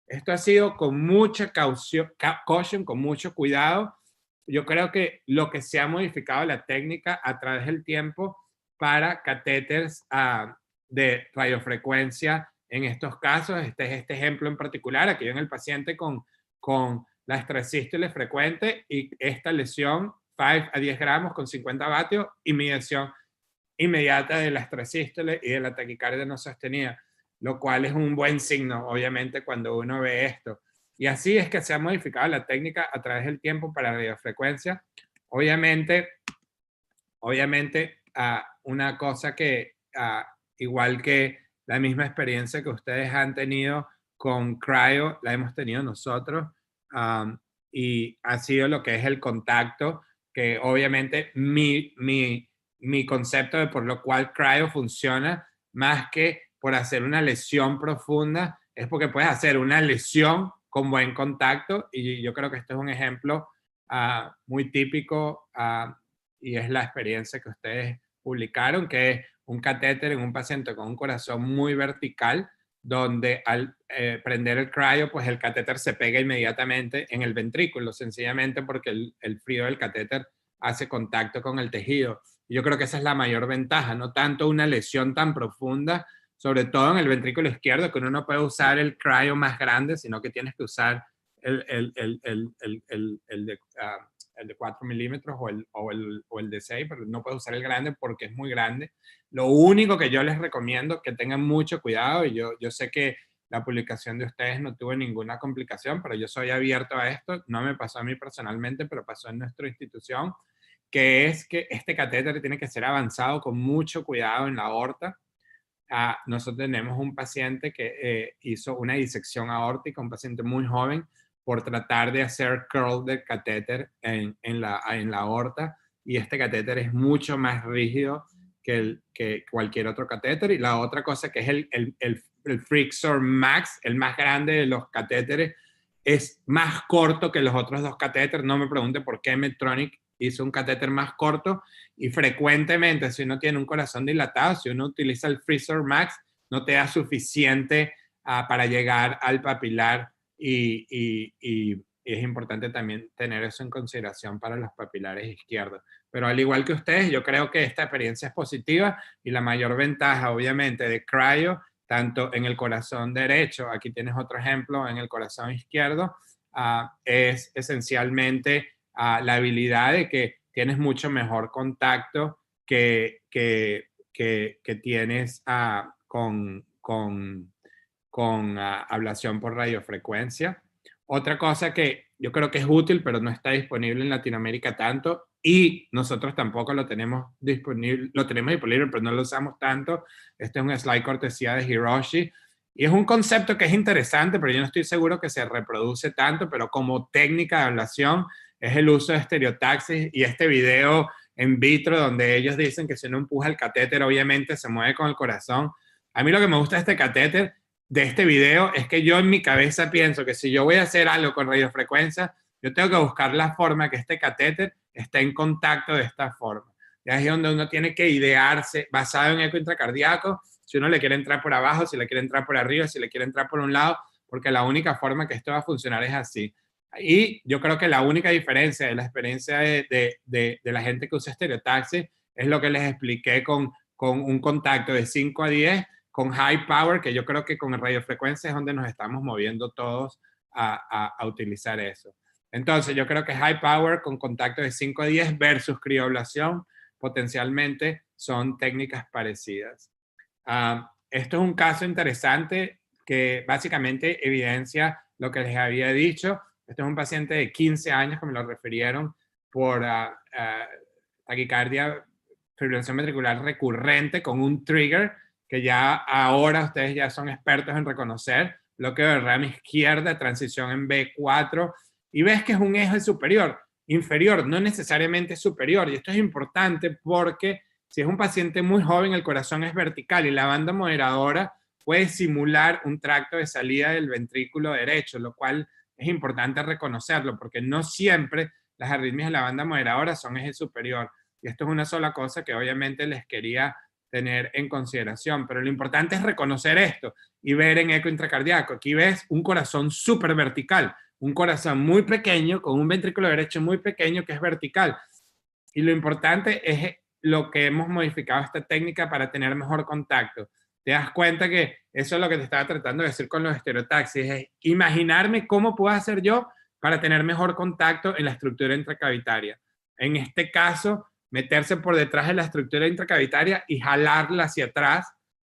B: Esto ha sido con mucha caution, con mucho cuidado. Yo creo que lo que se ha modificado la técnica a través del tiempo para catéteres de radiofrecuencia en estos casos, este es este ejemplo en particular, aquí en el paciente con la estresístole frecuente y esta lesión 5 a 10 gramos con 50 vatios y mediación inmediata de la estresístole y de la taquicardia no sostenida, lo cual es un buen signo, obviamente, cuando uno ve esto. Y así es que se ha modificado la técnica a través del tiempo para radiofrecuencia. Obviamente una cosa que, igual que la misma experiencia que ustedes han tenido con cryo, la hemos tenido nosotros, y ha sido lo que es el contacto, que obviamente mi concepto de por lo cual cryo funciona, más que por hacer una lesión profunda, es porque puedes hacer una lesión con buen contacto, y yo creo que este es un ejemplo muy típico, y es la experiencia que ustedes publicaron, que es un catéter en un paciente con un corazón muy vertical, donde al prender el cryo, pues el catéter se pega inmediatamente en el ventrículo, sencillamente porque el frío del catéter hace contacto con el tejido. Y yo creo que esa es la mayor ventaja, no tanto una lesión tan profunda, sobre todo en el ventrículo izquierdo, que uno no puede usar el cryo más grande, sino que tienes que usar el de 4 milímetros o el de 6, pero no puedes usar el grande porque es muy grande. Lo único que yo les recomiendo es que tengan mucho cuidado, y yo sé que la publicación de ustedes no tuvo ninguna complicación, pero yo soy abierto a esto, no me pasó a mí personalmente, pero pasó en nuestra institución, que es que este catéter tiene que ser avanzado con mucho cuidado en la aorta. Nosotros tenemos un paciente que hizo una disección aórtica, un paciente muy joven, por tratar de hacer curl del catéter en la aorta, y este catéter es mucho más rígido que cualquier otro catéter. Y la otra cosa que es el Frixor Max, el más grande de los catéteres, es más corto que los otros dos catéteres. No me pregunte por qué Medtronic hizo un catéter más corto, y frecuentemente si uno tiene un corazón dilatado, si uno utiliza el Frixor Max, no te da suficiente para llegar al papilar, y es importante también tener eso en consideración para los papilares izquierdos. Pero al igual que ustedes, yo creo que esta experiencia es positiva, y la mayor ventaja obviamente de cryo, tanto en el corazón derecho, aquí tienes otro ejemplo, en el corazón izquierdo, es esencialmente la habilidad de que tienes mucho mejor contacto que tienes con ablación por radiofrecuencia. Otra cosa que yo creo que es útil, pero no está disponible en Latinoamérica tanto, y nosotros tampoco lo tenemos disponible, pero no lo usamos tanto. Este es un slide cortesía de Hiroshi, y es un concepto que es interesante, pero yo no estoy seguro que se reproduce tanto, pero como técnica de ablación es el uso de estereotaxis, y este video en vitro donde ellos dicen que si uno empuja el catéter, obviamente se mueve con el corazón. A mí lo que me gusta de este catéter, de este video, es que yo en mi cabeza pienso que si yo voy a hacer algo con radiofrecuencia, yo tengo que buscar la forma que este catéter esté en contacto de esta forma. Y ahí es donde uno tiene que idearse, basado en eco intracardíaco, si uno le quiere entrar por abajo, si le quiere entrar por arriba, si le quiere entrar por un lado, porque la única forma que esto va a funcionar es así. Y yo creo que la única diferencia de la experiencia de la gente que usa estereotaxis es lo que les expliqué con un contacto de 5 a 10, con high power, que yo creo que con radiofrecuencia es donde nos estamos moviendo todos a utilizar eso. Entonces, yo creo que high power con contacto de 5 a 10 versus crioablación potencialmente son técnicas parecidas. Esto es un caso interesante que básicamente evidencia lo que les había dicho. Este es un paciente de 15 años que me lo refirieron por taquicardia, fibrilación ventricular recurrente con un trigger que ya ahora ustedes ya son expertos en reconocer, bloqueo de rama izquierda, transición en B4, y ves que es un eje superior, inferior, no necesariamente superior. Y esto es importante porque si es un paciente muy joven, el corazón es vertical y la banda moderadora puede simular un tracto de salida del ventrículo derecho, lo cual es importante reconocerlo, porque no siempre las arritmias de la banda moderadora son eje superior. Y esto es una sola cosa que obviamente les quería tener en consideración, pero lo importante es reconocer esto y ver en eco intracardíaco. Aquí ves un corazón súper vertical, un corazón muy pequeño con un ventrículo derecho muy pequeño que es vertical. Y lo importante es lo que hemos modificado esta técnica para tener mejor contacto. Te das cuenta que eso es lo que te estaba tratando de decir con los estereotaxis, es imaginarme cómo puedo hacer yo para tener mejor contacto en la estructura intracavitaria. En este caso, meterse por detrás de la estructura intracavitaria y jalarla hacia atrás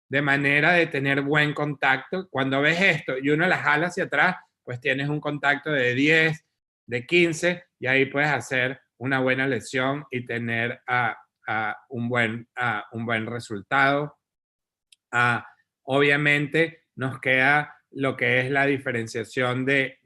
B: de manera de tener buen contacto. Cuando ves esto y uno la jala hacia atrás, pues tienes un contacto de 10, de 15, y ahí puedes hacer una buena lesión y tener un buen resultado. Obviamente nos queda lo que es la diferenciación de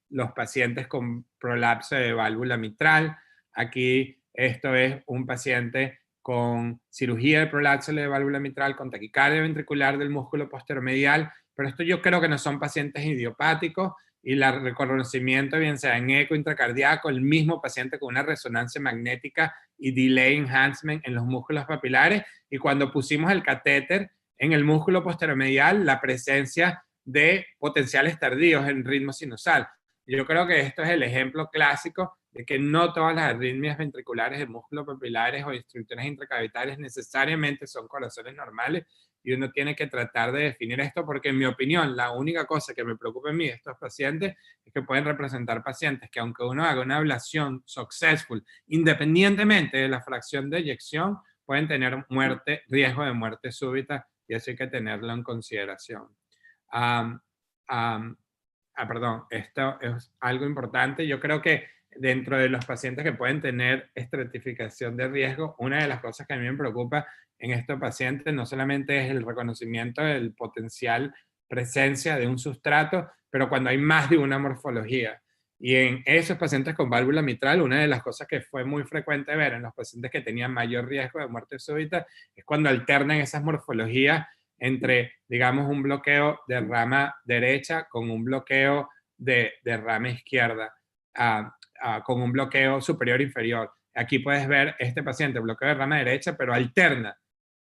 B: los pacientes con prolapso de válvula mitral. Aquí esto es un paciente con cirugía de prolapso de válvula mitral, con taquicardia ventricular del músculo posteromedial, pero esto yo creo que no son pacientes idiopáticos, y el reconocimiento, bien sea en eco intracardíaco, el mismo paciente con una resonancia magnética y delay enhancement en los músculos papilares, y cuando pusimos el catéter en el músculo posteromedial, la presencia de potenciales tardíos en ritmo sinusal. Yo creo que esto es el ejemplo clásico de que no todas las arritmias ventriculares de músculos papilares o estructuras intracavitarias necesariamente son corazones normales, y uno tiene que tratar de definir esto, porque en mi opinión la única cosa que me preocupa a mí de estos pacientes es que pueden representar pacientes que, aunque uno haga una ablación successful, independientemente de la fracción de eyección, pueden tener riesgo de muerte súbita, y eso hay que tenerlo en consideración. Perdón, esto es algo importante. Yo creo que dentro de los pacientes que pueden tener estratificación de riesgo, una de las cosas que a mí me preocupa en estos pacientes no solamente es el reconocimiento del potencial presencia de un sustrato, pero cuando hay más de una morfología. Y en esos pacientes con válvula mitral, una de las cosas que fue muy frecuente ver en los pacientes que tenían mayor riesgo de muerte súbita es cuando alternan esas morfologías entre, digamos, un bloqueo de rama derecha con un bloqueo de rama izquierda, con un bloqueo superior-inferior. Aquí puedes ver este paciente, bloqueo de rama derecha, pero alterna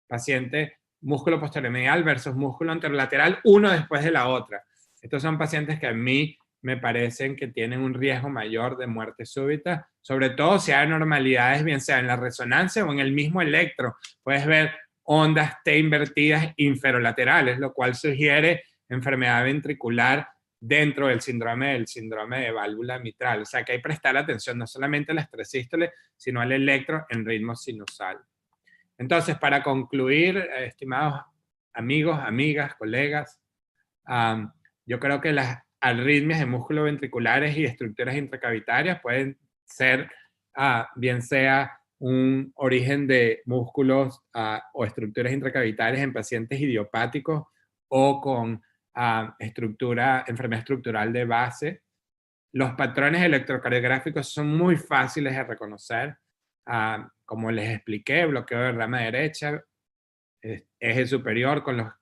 B: paciente músculo posteromedial versus músculo anterolateral, uno después de la otra. Estos son pacientes que a mí me parecen que tienen un riesgo mayor de muerte súbita, sobre todo si hay anormalidades, bien sea en la resonancia o en el mismo electro. Puedes ver ondas T invertidas inferolaterales, lo cual sugiere enfermedad ventricular dentro del síndrome de válvula mitral. O sea que hay que prestar atención no solamente a las tres sístoles, sino al electro en ritmo sinusal. Entonces, para concluir, estimados amigos, amigas, colegas, yo creo que las arritmias de músculos ventriculares y estructuras intracavitarias pueden ser, bien sea un origen de músculos o estructuras intracavitarias en pacientes idiopáticos o con enfermedad estructural de base. Los patrones electrocardiográficos son muy fáciles de reconocer. Como les expliqué, bloqueo de rama derecha, eje superior con los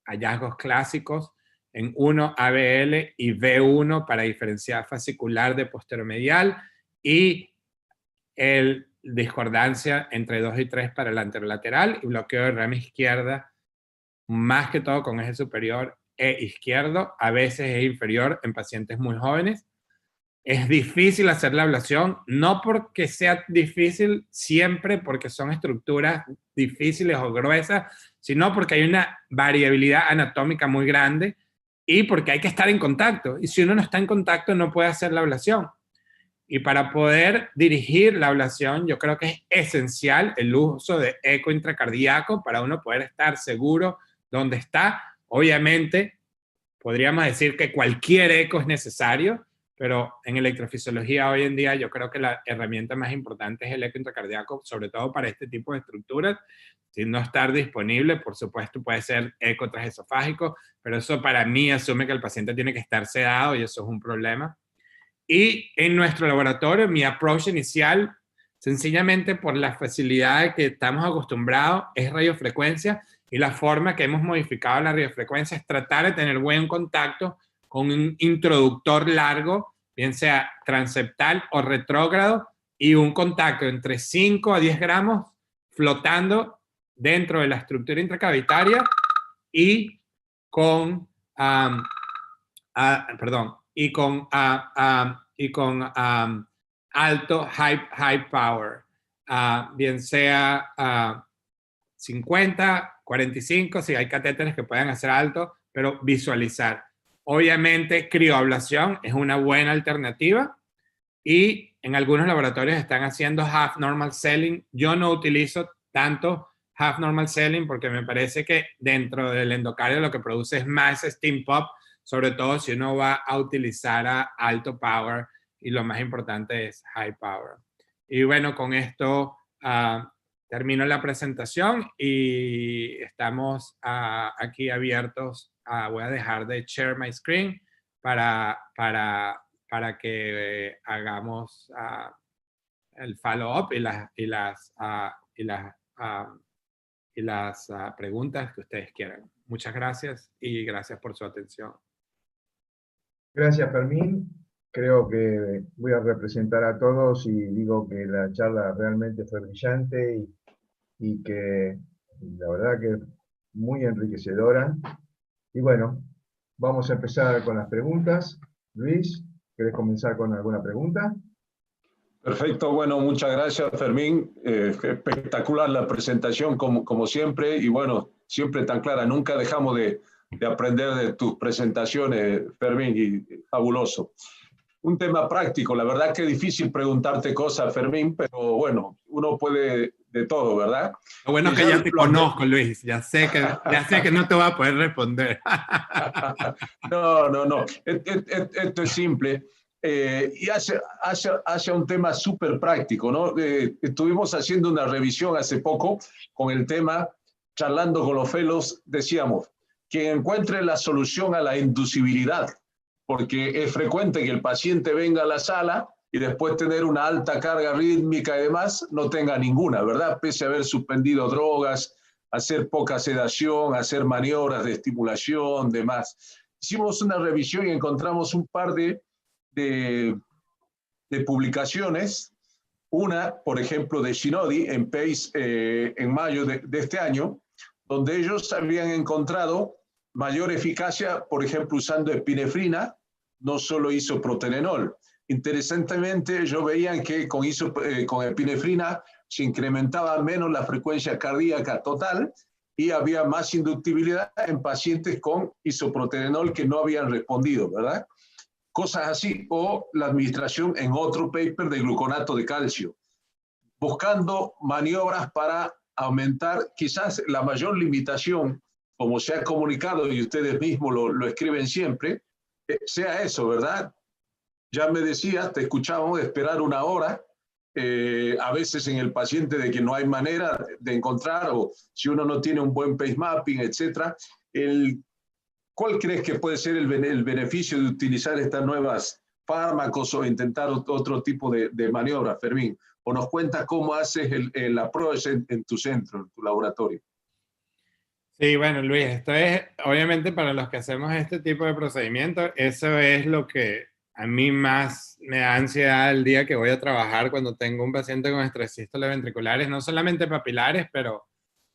B: hallazgos clásicos en 1 ABL y V1 para diferenciar fascicular de posteromedial, y el discordancia entre 2 y 3 para el anterolateral, y bloqueo de rama izquierda, más que todo con eje superior e izquierdo, a veces es inferior en pacientes muy jóvenes. Es difícil hacer la ablación, no porque sea difícil siempre porque son estructuras difíciles o gruesas, sino porque hay una variabilidad anatómica muy grande y porque hay que estar en contacto. Y si uno no está en contacto, no puede hacer la ablación. Y para poder dirigir la ablación, yo creo que es esencial el uso de eco intracardíaco para uno poder estar seguro dónde está. Obviamente, podríamos decir que cualquier eco es necesario, pero en electrofisiología hoy en día yo creo que la herramienta más importante es el eco intracardíaco, sobre todo para este tipo de estructuras. Si no estar disponible, por supuesto, puede ser eco transesofágico, pero eso para mí asume que el paciente tiene que estar sedado y eso es un problema. Y en nuestro laboratorio, mi approach inicial, sencillamente por la facilidad que estamos acostumbrados, es radiofrecuencia, y la forma que hemos modificado la radiofrecuencia es tratar de tener buen contacto con un introductor largo, bien sea transeptal o retrógrado, y un contacto entre 5 a 10 gramos flotando dentro de la estructura intracavitaria y con, alto high power, bien sea 50, 45, si hay catéteres que puedan hacer alto, pero visualizar. Obviamente, crioablación es una buena alternativa y en algunos laboratorios están haciendo half normal selling. Yo no utilizo tanto half normal selling porque me parece que dentro del endocardio lo que produce es más steam pop, sobre todo si uno va a utilizar a alto power y lo más importante es high power. Y bueno, con esto termino la presentación y estamos aquí abiertos. Voy a dejar de share my screen para que hagamos el follow-up y las preguntas que ustedes quieran. Muchas gracias y gracias por su atención.
A: Gracias, Fermín. Creo que voy a representar a todos y digo que la charla realmente fue brillante y que la verdad que muy enriquecedora. Y bueno, vamos a empezar con las preguntas. Luis, ¿querés comenzar con alguna pregunta?
C: Perfecto, bueno, muchas gracias, Fermín. Espectacular la presentación, como siempre, y bueno, siempre tan clara. Nunca dejamos de aprender de tus presentaciones, Fermín, y fabuloso. Un tema práctico, la verdad que es difícil preguntarte cosas, Fermín, pero bueno, uno puede de todo, ¿verdad?
B: Lo bueno es que ya te conozco, Luis, ya sé que no te voy a poder responder.
C: No. Esto es simple. Y hacia un tema súper práctico, ¿no? Estuvimos haciendo una revisión hace poco con el tema, charlando con los fellows, decíamos, que encuentre la solución a la inducibilidad, porque es frecuente que el paciente venga a la sala y después tener una alta carga rítmica y demás, no tenga ninguna, ¿verdad? Pese a haber suspendido drogas, hacer poca sedación, hacer maniobras de estimulación, demás. Hicimos una revisión y encontramos un par de publicaciones, una, por ejemplo, de Shinodi en PACE en mayo de este año, donde ellos habían encontrado mayor eficacia, por ejemplo, usando epinefrina, no solo isoproterenol. Interesantemente, ellos veían que con epinefrina se incrementaba menos la frecuencia cardíaca total y había más inductibilidad en pacientes con isoproterenol que no habían respondido, ¿verdad? Cosas así, o la administración en otro paper de gluconato de calcio, buscando maniobras para aumentar quizás la mayor limitación, como se ha comunicado y ustedes mismos lo escriben siempre, sea eso, ¿verdad? Ya me decías, te escuchábamos esperar una hora, a veces en el paciente de que no hay manera de encontrar, o si uno no tiene un buen pace mapping, etc. ¿Cuál crees que puede ser el beneficio de utilizar estas nuevas fármacos o intentar otro tipo de maniobra, Fermín? ¿O nos cuentas cómo haces el approach en tu centro, en tu laboratorio?
B: Sí, bueno, Luis, esto es, obviamente para los que hacemos este tipo de procedimientos, eso es lo que a mí más me da ansiedad el día que voy a trabajar cuando tengo un paciente con estrés ventriculares, no solamente papilares, pero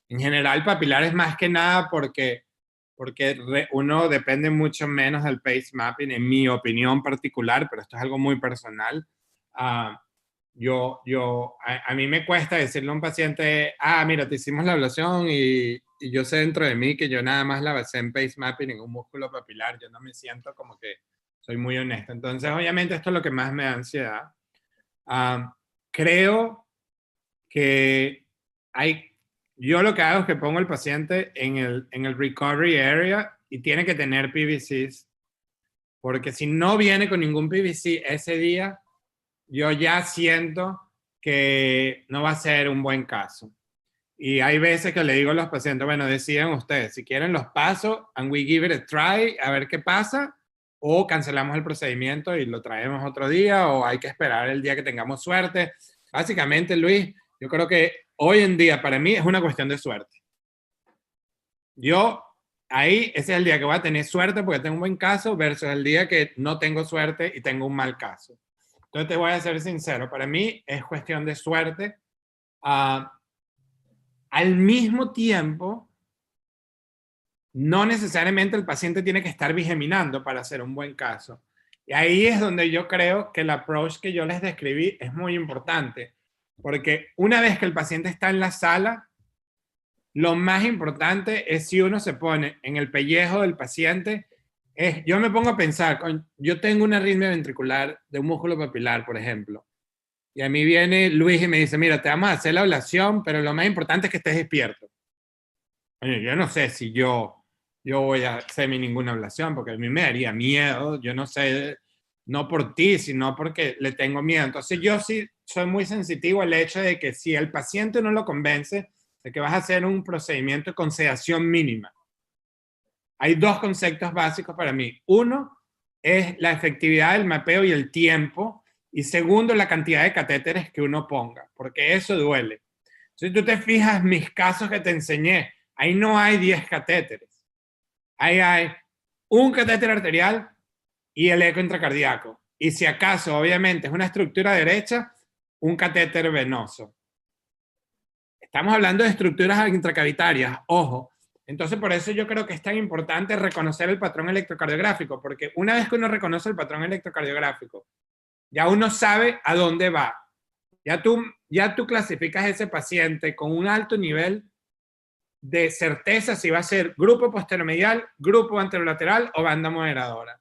B: en general papilares más que nada porque uno depende mucho menos del pace mapping, en mi opinión particular, pero esto es algo muy personal. A mí me cuesta decirle a un paciente, mira, te hicimos la ablación y yo sé dentro de mí que yo nada más la basé en pace mapping en un músculo papilar, yo no me siento como que soy muy honesto. Entonces, obviamente, esto es lo que más me da ansiedad. Creo que yo lo que hago es que pongo al paciente en el recovery area y tiene que tener PVCs, porque si no viene con ningún PVC ese día, yo ya siento que no va a ser un buen caso. Y hay veces que le digo a los pacientes, bueno, decidan ustedes, si quieren los paso and we give it a try, a ver qué pasa, o cancelamos el procedimiento y lo traemos otro día, o hay que esperar el día que tengamos suerte. Básicamente, Luis, yo creo que hoy en día para mí es una cuestión de suerte. Ese es el día que voy a tener suerte porque tengo un buen caso versus el día que no tengo suerte y tengo un mal caso. Entonces te voy a ser sincero, para mí es cuestión de suerte. Al mismo tiempo, no necesariamente el paciente tiene que estar bigeminando para hacer un buen caso. Y ahí es donde yo creo que el approach que yo les describí es muy importante, porque una vez que el paciente está en la sala, lo más importante es si uno se pone en el pellejo del paciente Yo me pongo a pensar, yo tengo una arritmia ventricular de un músculo papilar, por ejemplo, y a mí viene Luis y me dice, mira, te vamos a hacer la ablación, pero lo más importante es que estés despierto. Oye, yo no sé si yo voy a hacerme ninguna ablación, porque a mí me daría miedo, yo no sé, no por ti, sino porque le tengo miedo. Entonces yo sí soy muy sensitivo al hecho de que si el paciente no lo convence de que vas a hacer un procedimiento con sedación mínima, hay dos conceptos básicos para mí. Uno es la efectividad del mapeo y el tiempo, y segundo, la cantidad de catéteres que uno ponga, porque eso duele. Si tú te fijas, mis casos que te enseñé, ahí no hay 10 catéteres. Ahí hay un catéter arterial y el eco intracardíaco. Y si acaso, obviamente, es una estructura derecha, un catéter venoso. Estamos hablando de estructuras intracavitarias, ojo. Entonces, por eso yo creo que es tan importante reconocer el patrón electrocardiográfico, porque una vez que uno reconoce el patrón electrocardiográfico, ya uno sabe a dónde va. Ya tú clasificas a ese paciente con un alto nivel de certeza si va a ser grupo posteromedial, grupo anterolateral o banda moderadora.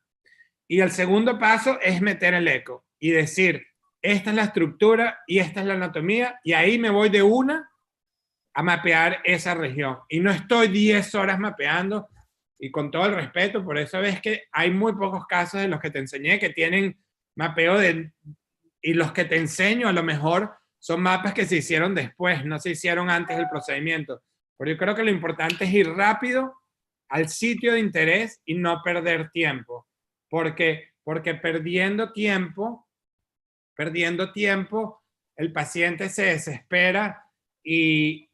B: Y el segundo paso es meter el eco y decir, esta es la estructura y esta es la anatomía, y ahí me voy de una a mapear esa región. Y no estoy 10 horas mapeando, y con todo el respeto, por eso ves que hay muy pocos casos de los que te enseñé que tienen mapeo y los que te enseño a lo mejor son mapas que se hicieron después, no se hicieron antes del procedimiento. Pero yo creo que lo importante es ir rápido al sitio de interés y no perder tiempo. Porque perdiendo tiempo, el paciente se desespera y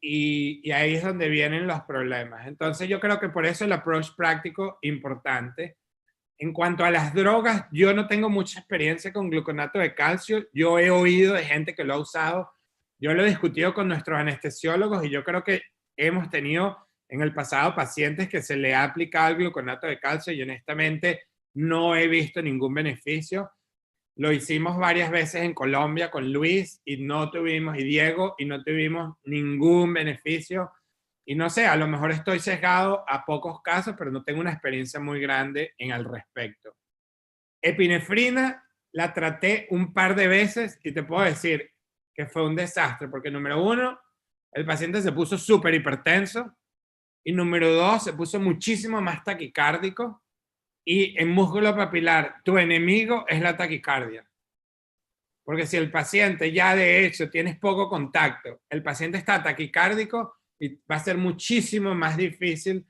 B: ahí es donde vienen los problemas. Entonces yo creo que por eso el approach práctico importante. En cuanto a las drogas, yo no tengo mucha experiencia con gluconato de calcio. Yo he oído de gente que lo ha usado. Yo lo he discutido con nuestros anestesiólogos y yo creo que hemos tenido en el pasado pacientes que se le ha aplicado el gluconato de calcio y honestamente no he visto ningún beneficio. Lo hicimos varias veces en Colombia con Luis y Diego, y no tuvimos ningún beneficio. Y no sé, a lo mejor estoy sesgado a pocos casos, pero no tengo una experiencia muy grande en al respecto. Epinefrina la traté un par de veces y te puedo decir que fue un desastre, porque número uno, el paciente se puso súper hipertenso, y número dos, se puso muchísimo más taquicárdico, y en músculo papilar, tu enemigo es la taquicardia. Porque si el paciente ya de hecho tienes poco contacto, el paciente está taquicárdico y va a ser muchísimo más difícil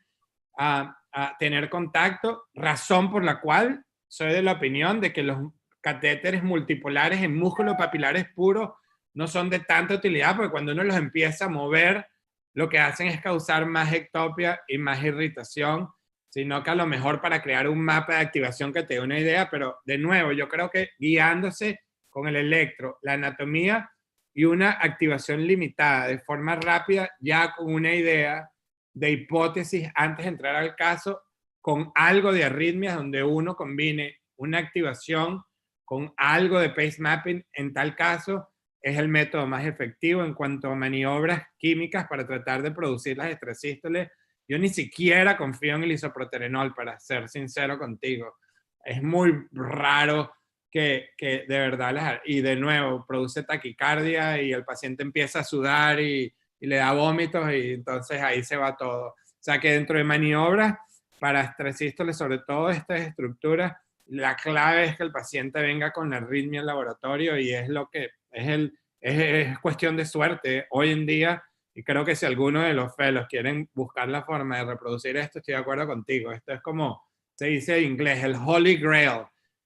B: a tener contacto, razón por la cual soy de la opinión de que los catéteres multipolares en músculos papilares puros no son de tanta utilidad, porque cuando uno los empieza a mover, lo que hacen es causar más ectopia y más irritación, sino que a lo mejor para crear un mapa de activación que te dé una idea, pero de nuevo, yo creo que guiándose con el electro, la anatomía y una activación limitada de forma rápida, ya con una idea de hipótesis antes de entrar al caso, con algo de arritmias donde uno combine una activación con algo de pace mapping, en tal caso es el método más efectivo. En cuanto a maniobras químicas para tratar de producir las estresístoles, yo ni siquiera confío en el isoproterenol, para ser sincero contigo. Es muy raro que de verdad, y de nuevo, produce taquicardia y el paciente empieza a sudar y le da vómitos, y entonces ahí se va todo. O sea que dentro de maniobras para estresístoles, sobre todo estas estructuras, la clave es que el paciente venga con la arritmia en laboratorio, y es lo que es cuestión de suerte hoy en día. Y creo que si alguno de los fellows quieren buscar la forma de reproducir esto, estoy de acuerdo contigo. Esto es como se dice en inglés, el holy grail.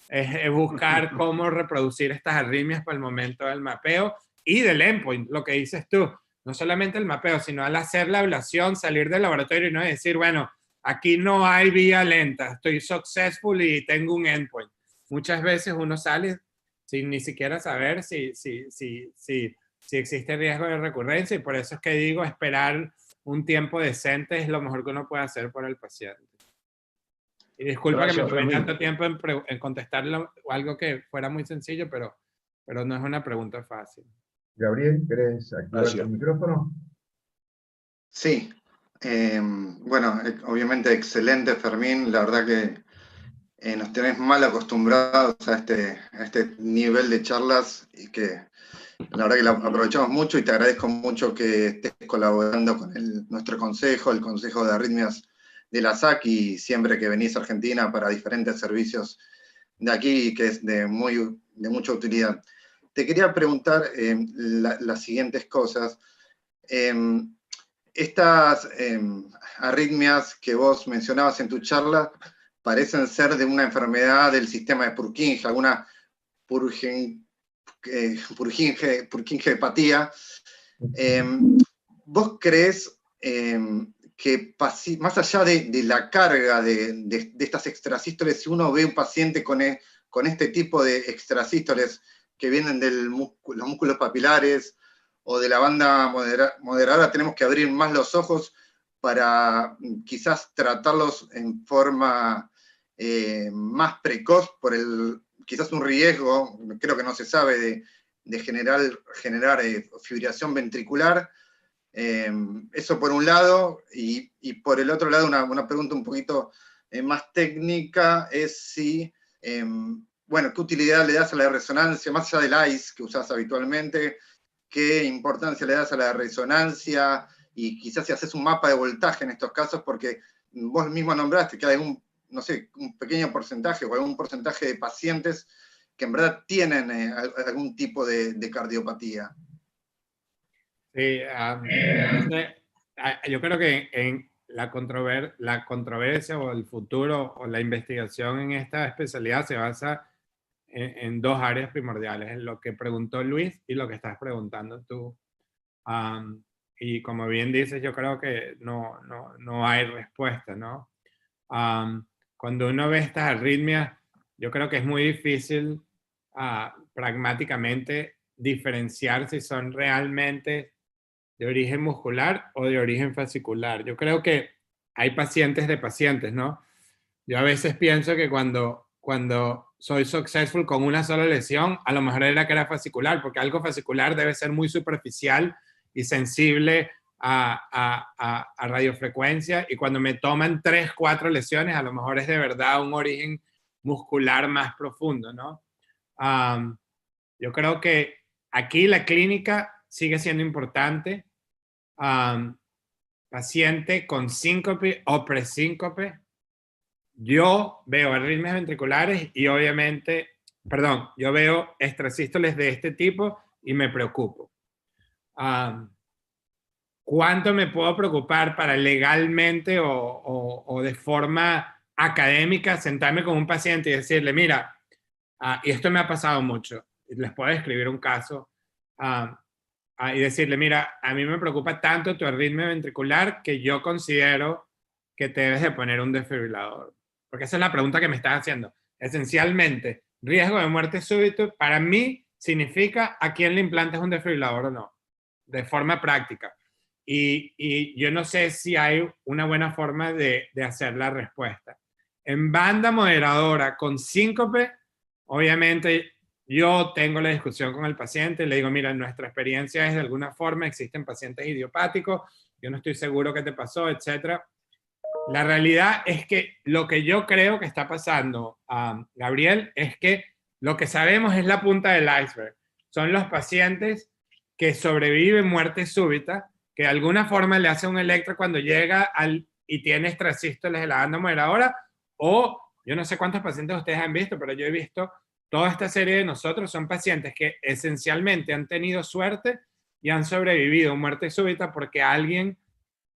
B: Es buscar cómo reproducir estas arritmias para el momento del mapeo y del endpoint, lo que dices tú. No solamente el mapeo, sino al hacer la ablación, salir del laboratorio y no decir, bueno, aquí no hay vía lenta, estoy successful y tengo un endpoint. Muchas veces uno sale sin ni siquiera saber si existe riesgo de recurrencia, y por eso es que digo, esperar un tiempo decente es lo mejor que uno puede hacer por el paciente. Y disculpa que me tomé tanto tiempo en contestarle algo que fuera muy sencillo, pero no es una pregunta fácil.
A: Gabriel, ¿querés activar tu micrófono?
D: Sí. Bueno, obviamente excelente, Fermín. La verdad que nos tenés mal acostumbrados a este nivel de charlas y que la verdad que la aprovechamos mucho y te agradezco mucho que estés colaborando con nuestro consejo, el Consejo de Arritmias de la SAC, y siempre que venís a Argentina para diferentes servicios de aquí, que es de mucha utilidad. Te quería preguntar las siguientes cosas. Estas arritmias que vos mencionabas en tu charla parecen ser de una enfermedad del sistema de Purkinje, alguna Purkinje-hepatía. ¿Vos crees que más allá de la carga de estas extrasístoles, si uno ve un paciente con este tipo de extrasístoles que vienen de los músculos papilares o de la banda moderada, tenemos que abrir más los ojos para quizás tratarlos en forma más precoz por quizás un riesgo, creo que no se sabe, de generar fibrilación ventricular? Eso por un lado, y por el otro lado una pregunta un poquito más técnica es si, bueno, ¿qué utilidad le das a la resonancia, más allá del ICE que usás habitualmente? ¿Qué importancia le das a la resonancia? Y quizás si haces un mapa de voltaje en estos casos, porque vos mismo nombraste que hay un pequeño porcentaje o algún porcentaje de pacientes que en verdad tienen algún tipo de cardiopatía.
B: Sí, yo creo que en la controversia o el futuro o la investigación en esta especialidad se basa en dos áreas primordiales, en lo que preguntó Luis y lo que estás preguntando tú. Y como bien dices, yo creo que no hay respuesta, ¿no? Cuando uno ve estas arritmias, yo creo que es muy difícil pragmáticamente diferenciar si son realmente de origen muscular o de origen fascicular. Yo creo que hay pacientes de pacientes, ¿no? Yo a veces pienso que cuando soy successful con una sola lesión, a lo mejor era que era fascicular, porque algo fascicular debe ser muy superficial y sensible a radiofrecuencia, y cuando me toman 3, 4 lesiones, a lo mejor es de verdad un origen muscular más profundo, ¿no? Yo creo que aquí la clínica sigue siendo importante. Paciente con síncope o presíncope, yo veo arritmias ventriculares y obviamente, yo veo extrasístoles de este tipo y me preocupo. ¿Cuánto me puedo preocupar para legalmente o de forma académica sentarme con un paciente y decirle, mira, y esto me ha pasado mucho, les puedo escribir un caso, y decirle, mira, a mí me preocupa tanto tu arritmia ventricular que yo considero que te debes de poner un desfibrilador? Porque esa es la pregunta que me estás haciendo. Esencialmente, riesgo de muerte súbita para mí significa a quién le implantes un desfibrilador o no, de forma práctica. Y yo no sé si hay una buena forma de hacer la respuesta. En banda moderadora con síncope, obviamente yo tengo la discusión con el paciente, le digo, mira, nuestra experiencia es de alguna forma, existen pacientes idiopáticos, yo no estoy seguro qué te pasó, etcétera. La realidad es que lo que yo creo que está pasando, Gabriel, es que lo que sabemos es la punta del iceberg. Son los pacientes que sobreviven muerte súbita, que de alguna forma le hace un electro cuando llega y tiene extrasístoles de la banda moderadora, o yo no sé cuántos pacientes ustedes han visto, pero yo he visto toda esta serie de nosotros, son pacientes que esencialmente han tenido suerte y han sobrevivido muerte súbita porque alguien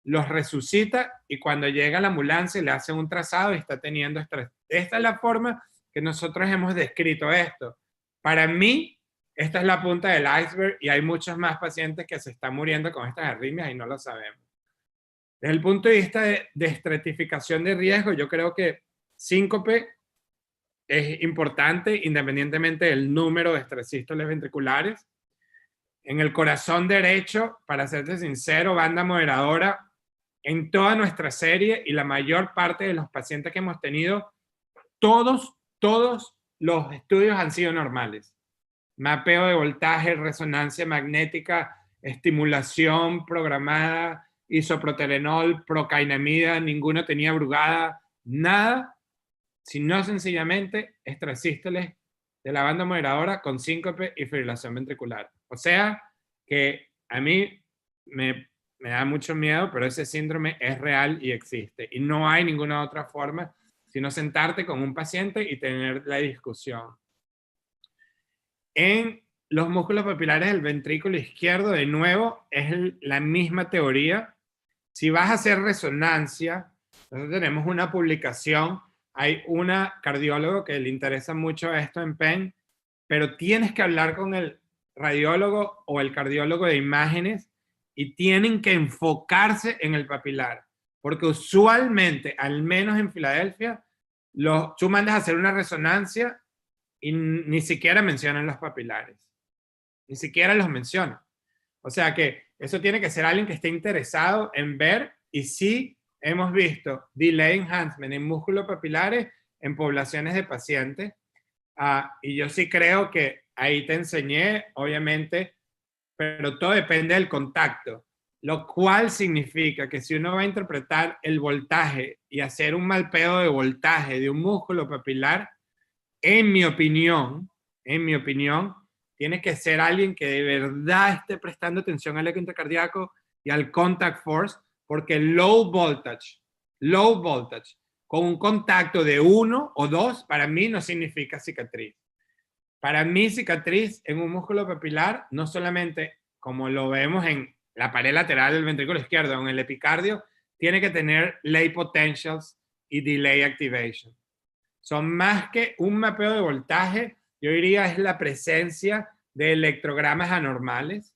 B: los resucita y cuando llega la ambulancia le hacen un trazado y está teniendo estrés. Esta es la forma que nosotros hemos descrito esto. Para mí, esta es la punta del iceberg y hay muchos más pacientes que se están muriendo con estas arritmias y no lo sabemos. Desde el punto de vista de estratificación de riesgo, yo creo que síncope es importante independientemente del número de extrasístoles ventriculares. En el corazón derecho, para serte sincero, banda moderadora, en toda nuestra serie y la mayor parte de los pacientes que hemos tenido, todos los estudios han sido normales. Mapeo de voltaje, resonancia magnética, estimulación programada, isoproterenol, procainamida, ninguno tenía brugada, nada sino sencillamente extrasístoles de la banda moderadora con síncope y fibrilación ventricular. O sea, que a mí me da mucho miedo, pero ese síndrome es real y existe. Y no hay ninguna otra forma sino sentarte con un paciente y tener la discusión. En los músculos papilares del ventrículo izquierdo, de nuevo, es la misma teoría. Si vas a hacer resonancia, nosotros tenemos una publicación, hay una cardiólogo que le interesa mucho esto en Penn, pero tienes que hablar con el radiólogo o el cardiólogo de imágenes y tienen que enfocarse en el papilar, porque usualmente, al menos en Filadelfia, tú mandas a hacer una resonancia y ni siquiera mencionan los papilares, ni siquiera los mencionan. O sea que eso tiene que ser alguien que esté interesado en ver, y sí hemos visto delay enhancement en músculos papilares en poblaciones de pacientes, y yo sí creo que ahí te enseñé, obviamente, pero todo depende del contacto, lo cual significa que si uno va a interpretar el voltaje y hacer un malpeo de voltaje de un músculo papilar, en mi opinión, tiene que ser alguien que de verdad esté prestando atención al eco intracardíaco y al contact force, porque low voltage, con un contacto de 1 o 2, para mí no significa cicatriz. Para mí, cicatriz en un músculo papilar, no solamente como lo vemos en la pared lateral del ventrículo izquierdo o en el epicardio, tiene que tener lay potentials y delay activation. Son más que un mapeo de voltaje, yo diría es la presencia de electrogramas anormales,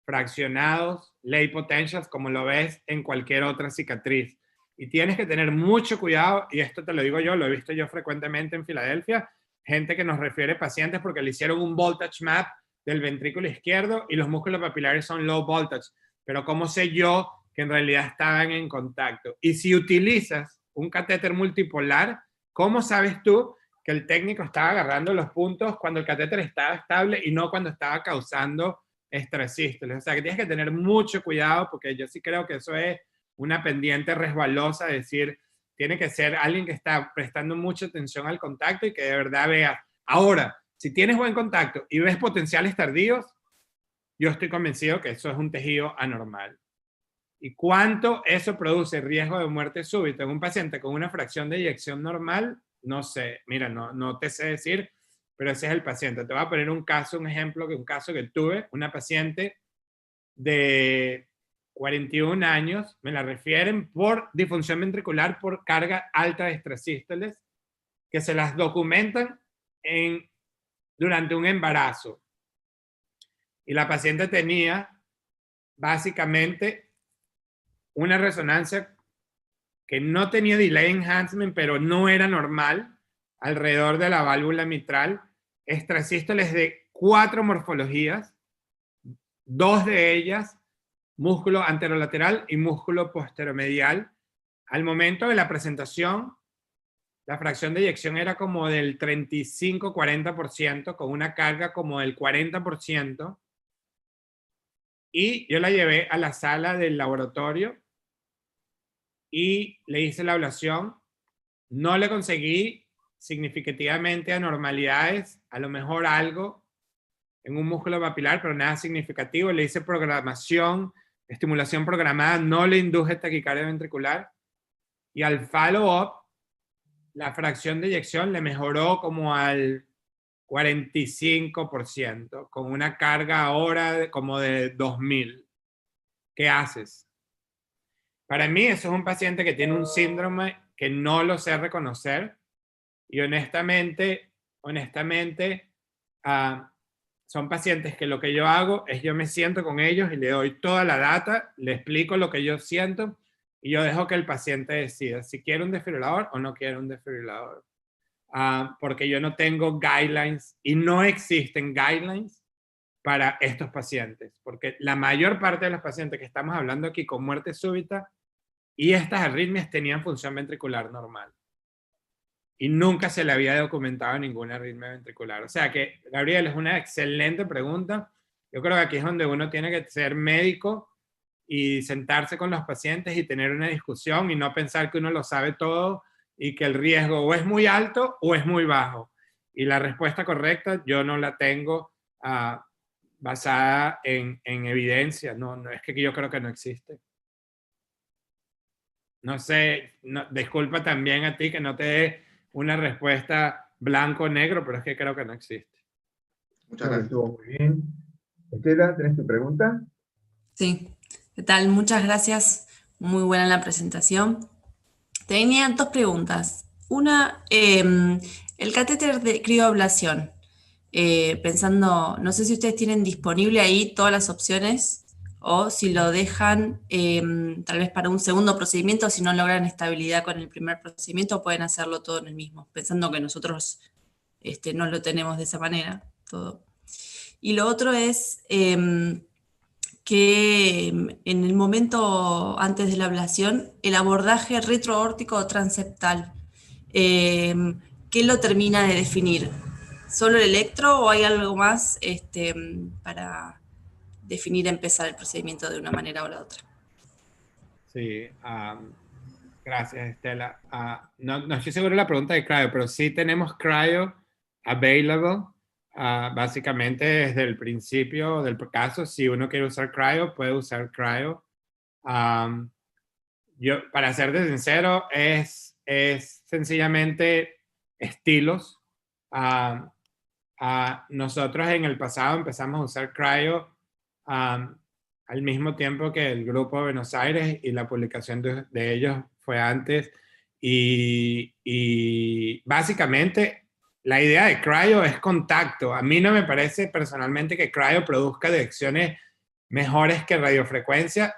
B: fraccionados, lay potentials, como lo ves en cualquier otra cicatriz. Y tienes que tener mucho cuidado, y esto te lo digo yo, lo he visto yo frecuentemente en Filadelfia, gente que nos refiere pacientes porque le hicieron un voltage map del ventrículo izquierdo y los músculos papilares son low voltage. Pero ¿cómo sé yo que en realidad estaban en contacto? Y si utilizas un catéter multipolar, ¿cómo sabes tú que el técnico estaba agarrando los puntos cuando el catéter estaba estable y no cuando estaba causando extrasístoles? O sea, que tienes que tener mucho cuidado, porque yo sí creo que eso es una pendiente resbalosa, es decir, tiene que ser alguien que está prestando mucha atención al contacto y que de verdad vea. Ahora, si tienes buen contacto y ves potenciales tardíos, yo estoy convencido que eso es un tejido anormal. ¿Y cuánto eso produce riesgo de muerte súbita en un paciente con una fracción de eyección normal? No sé, mira, no te sé decir, pero ese es el paciente. Te voy a poner un caso, un ejemplo, un caso que tuve, una paciente de 41 años, me la refieren por disfunción ventricular por carga alta de extrasístoles, que se las documentan durante un embarazo. Y la paciente tenía básicamente una resonancia que no tenía delay enhancement, pero no era normal, alrededor de la válvula mitral, extrasístoles de 4 morfologías, 2 de ellas músculo anterolateral y músculo posteromedial. Al momento de la presentación, la fracción de eyección era como del 35-40%, con una carga como del 40%. Y yo la llevé a la sala del laboratorio y le hice la ablación. No le conseguí significativamente anormalidades, a lo mejor algo en un músculo papilar, pero nada significativo. Le hice programación, estimulación programada, no le induje taquicardia ventricular. Y al follow-up, la fracción de eyección le mejoró como al 45%, con una carga ahora como de 2000. ¿Qué haces? Para mí eso es un paciente que tiene un síndrome que no lo sé reconocer, y honestamente, son pacientes que lo que yo hago es yo me siento con ellos y le doy toda la data, le explico lo que yo siento y yo dejo que el paciente decida si quiere un desfibrilador o no quiere un desfibrilador. Porque yo no tengo guidelines y no existen guidelines para estos pacientes, porque la mayor parte de los pacientes que estamos hablando aquí con muerte súbita y estas arritmias tenían función ventricular normal. Y nunca se le había documentado ninguna arritmia ventricular. O sea que, Gabriel, es una excelente pregunta. Yo creo que aquí es donde uno tiene que ser médico y sentarse con los pacientes y tener una discusión y no pensar que uno lo sabe todo y que el riesgo o es muy alto o es muy bajo. Y la respuesta correcta yo no la tengo basada en evidencia. No, es que yo creo que no existe. No sé, disculpa también a ti que no te dé una respuesta blanco o negro, pero es que creo que no existe.
D: Muchas
A: Creo que
D: gracias.
A: estuvo muy bien. Estela, ¿tenés tu pregunta?
E: Sí, ¿qué tal? Muchas gracias. Muy buena la presentación. Tenía dos preguntas. Una, el catéter de crioablación. Pensando, no sé si ustedes tienen disponible ahí todas las opciones o si lo dejan tal vez para un segundo procedimiento, si no logran estabilidad con el primer procedimiento, pueden hacerlo todo en el mismo, pensando que nosotros no lo tenemos de esa manera, todo. Y lo otro es que en el momento antes de la ablación, el abordaje retroaórtico o transeptal, ¿qué lo termina de definir? ¿Solo el electro o hay algo más para definir empezar el procedimiento de una manera o la otra?
B: Sí, gracias, Estela. No estoy seguro de la pregunta de cryo, pero sí tenemos cryo available. Básicamente desde el principio del caso, si uno quiere usar cryo, puede usar cryo. Yo, para serte sincero, es sencillamente estilos. Nosotros en el pasado empezamos a usar cryo al mismo tiempo que el Grupo de Buenos Aires, y la publicación de ellos fue antes. Y básicamente la idea de cryo es contacto. A mí no me parece personalmente que cryo produzca direcciones mejores que radiofrecuencia,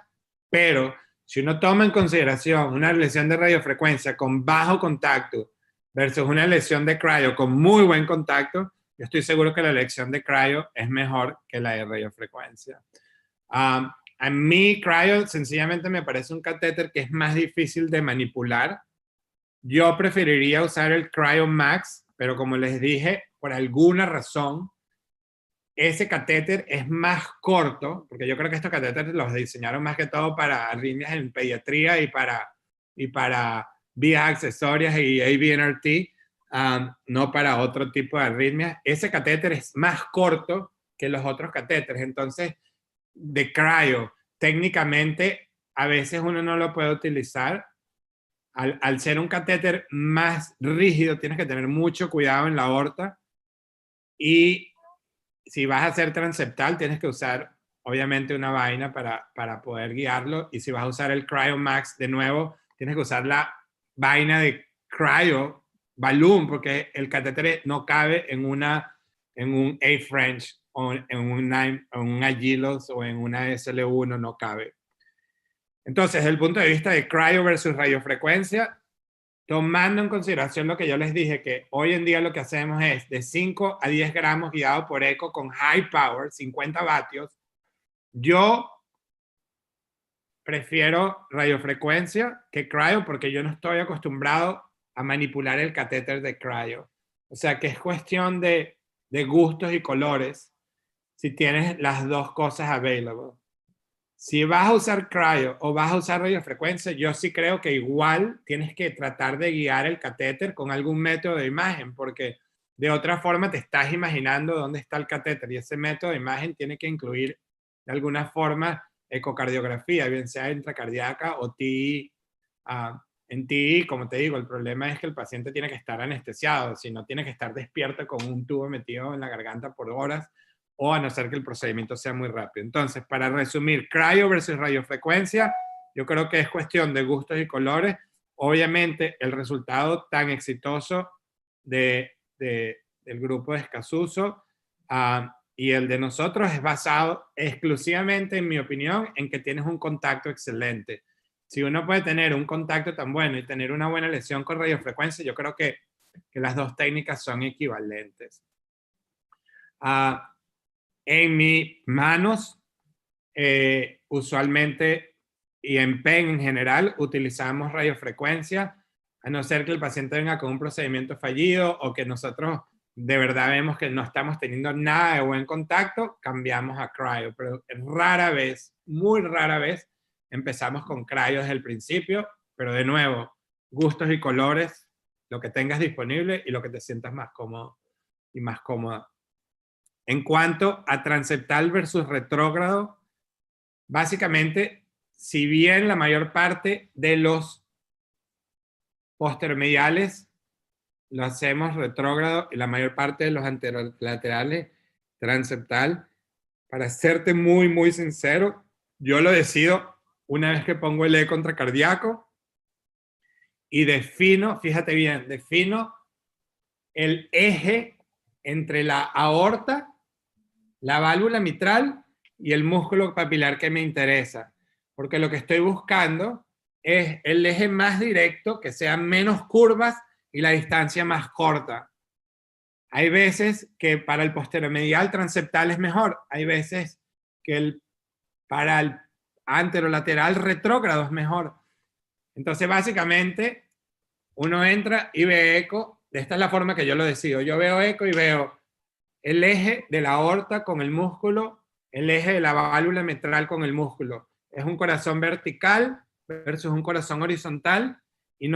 B: pero si uno toma en consideración una lesión de radiofrecuencia con bajo contacto versus una lesión de cryo con muy buen contacto, yo estoy seguro que la elección de cryo es mejor que la de radiofrecuencia. A mí cryo sencillamente me parece un catéter que es más difícil de manipular. Yo preferiría usar el Cryo Max, pero como les dije, por alguna razón, ese catéter es más corto, porque yo creo que estos catéteres los diseñaron más que todo para arritmias en pediatría y para vías accesorias y AVNRT, no para otro tipo de arritmias. Ese catéter es más corto que los otros catéteres, entonces de cryo, técnicamente a veces uno no lo puede utilizar. Al ser un catéter más rígido, tienes que tener mucho cuidado en la aorta, y si vas a hacer transeptal, tienes que usar obviamente una vaina para poder guiarlo, y si vas a usar el Cryo Max, de nuevo, tienes que usar la vaina de cryo balloon, porque el catéter no cabe en un A-French o en un Agilos o en una SL1, no cabe. Entonces, desde el punto de vista de cryo versus radiofrecuencia, tomando en consideración lo que yo les dije, que hoy en día lo que hacemos es de 5 a 10 gramos guiado por eco con high power, 50 vatios, yo prefiero radiofrecuencia que cryo, porque yo no estoy acostumbrado a manipular el catéter de cryo. O sea que es cuestión de gustos y colores si tienes las dos cosas available. Si vas a usar cryo o vas a usar radiofrecuencia, yo sí creo que igual tienes que tratar de guiar el catéter con algún método de imagen, porque de otra forma te estás imaginando dónde está el catéter, y ese método de imagen tiene que incluir de alguna forma ecocardiografía, bien sea intracardíaca o TI. En TI, como te digo, el problema es que el paciente tiene que estar anestesiado, si no tiene que estar despierto con un tubo metido en la garganta por horas, o a no ser que el procedimiento sea muy rápido. Entonces, para resumir, cryo versus radiofrecuencia, yo creo que es cuestión de gustos y colores. Obviamente, el resultado tan exitoso del grupo de Escasuso y el de nosotros es basado exclusivamente, en mi opinión, en que tienes un contacto excelente. Si uno puede tener un contacto tan bueno y tener una buena lesión con radiofrecuencia, yo creo que las dos técnicas son equivalentes. En mis manos, usualmente, y en PEN en general, utilizamos radiofrecuencia, a no ser que el paciente venga con un procedimiento fallido o que nosotros de verdad vemos que no estamos teniendo nada de buen contacto, cambiamos a cryo. Pero rara vez, muy rara vez, empezamos con cryo desde el principio, pero de nuevo, gustos y colores, lo que tengas disponible y lo que te sientas más cómodo y más cómoda. En cuanto a transeptal versus retrógrado, básicamente, si bien la mayor parte de los posteromediales lo hacemos retrógrado y la mayor parte de los anterolaterales transeptal, para serte muy, muy sincero, yo lo decido una vez que pongo el E contracardíaco y defino, fíjate bien, defino el eje entre la aorta, la válvula mitral y el músculo papilar que me interesa. Porque lo que estoy buscando es el eje más directo, que sea menos curvas y la distancia más corta. Hay veces que para el posteromedial transeptal es mejor. Hay veces que para el anterolateral retrógrado es mejor. Entonces, básicamente, uno entra y ve eco. Esta es la forma que yo lo decido. Yo veo eco y veo el eje de la aorta con el músculo, el eje de la válvula mitral con el músculo. Es un corazón vertical versus un corazón horizontal. Y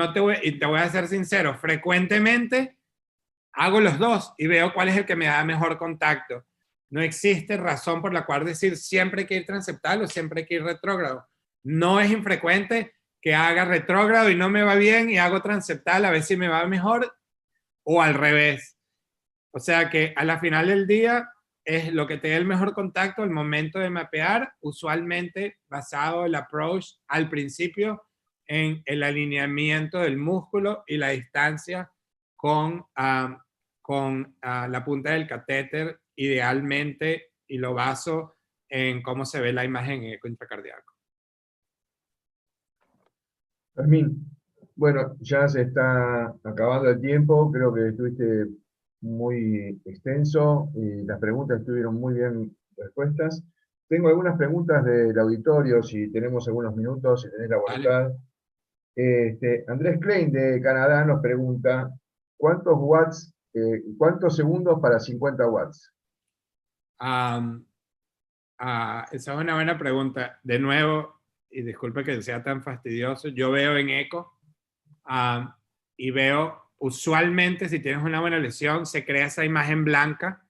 B: te voy a ser sincero, frecuentemente hago los dos y veo cuál es el que me da mejor contacto. No existe razón por la cual decir siempre hay que ir transeptal o siempre hay que ir retrógrado. No es infrecuente que haga retrógrado y no me va bien y hago transeptal a ver si me va mejor, o al revés. O sea que a la final del día es lo que te dé el mejor contacto al momento de mapear, usualmente basado el approach al principio en el alineamiento del músculo y la distancia con la punta del catéter, idealmente, y lo baso en cómo se ve la imagen en eco intracardíaco.
A: Fermín, bueno, ya se está acabando el tiempo, creo que estuviste muy extenso y las preguntas estuvieron muy bien respuestas. Tengo algunas preguntas del auditorio, si tenemos algunos minutos, si tenés la voluntad. Andrés Klein de Canadá nos pregunta, ¿cuántos segundos para 50 watts?
B: Esa es una buena pregunta. De nuevo, y disculpe que sea tan fastidioso, yo veo en eco y veo, usualmente, si tienes una buena lesión, se crea esa imagen blanca,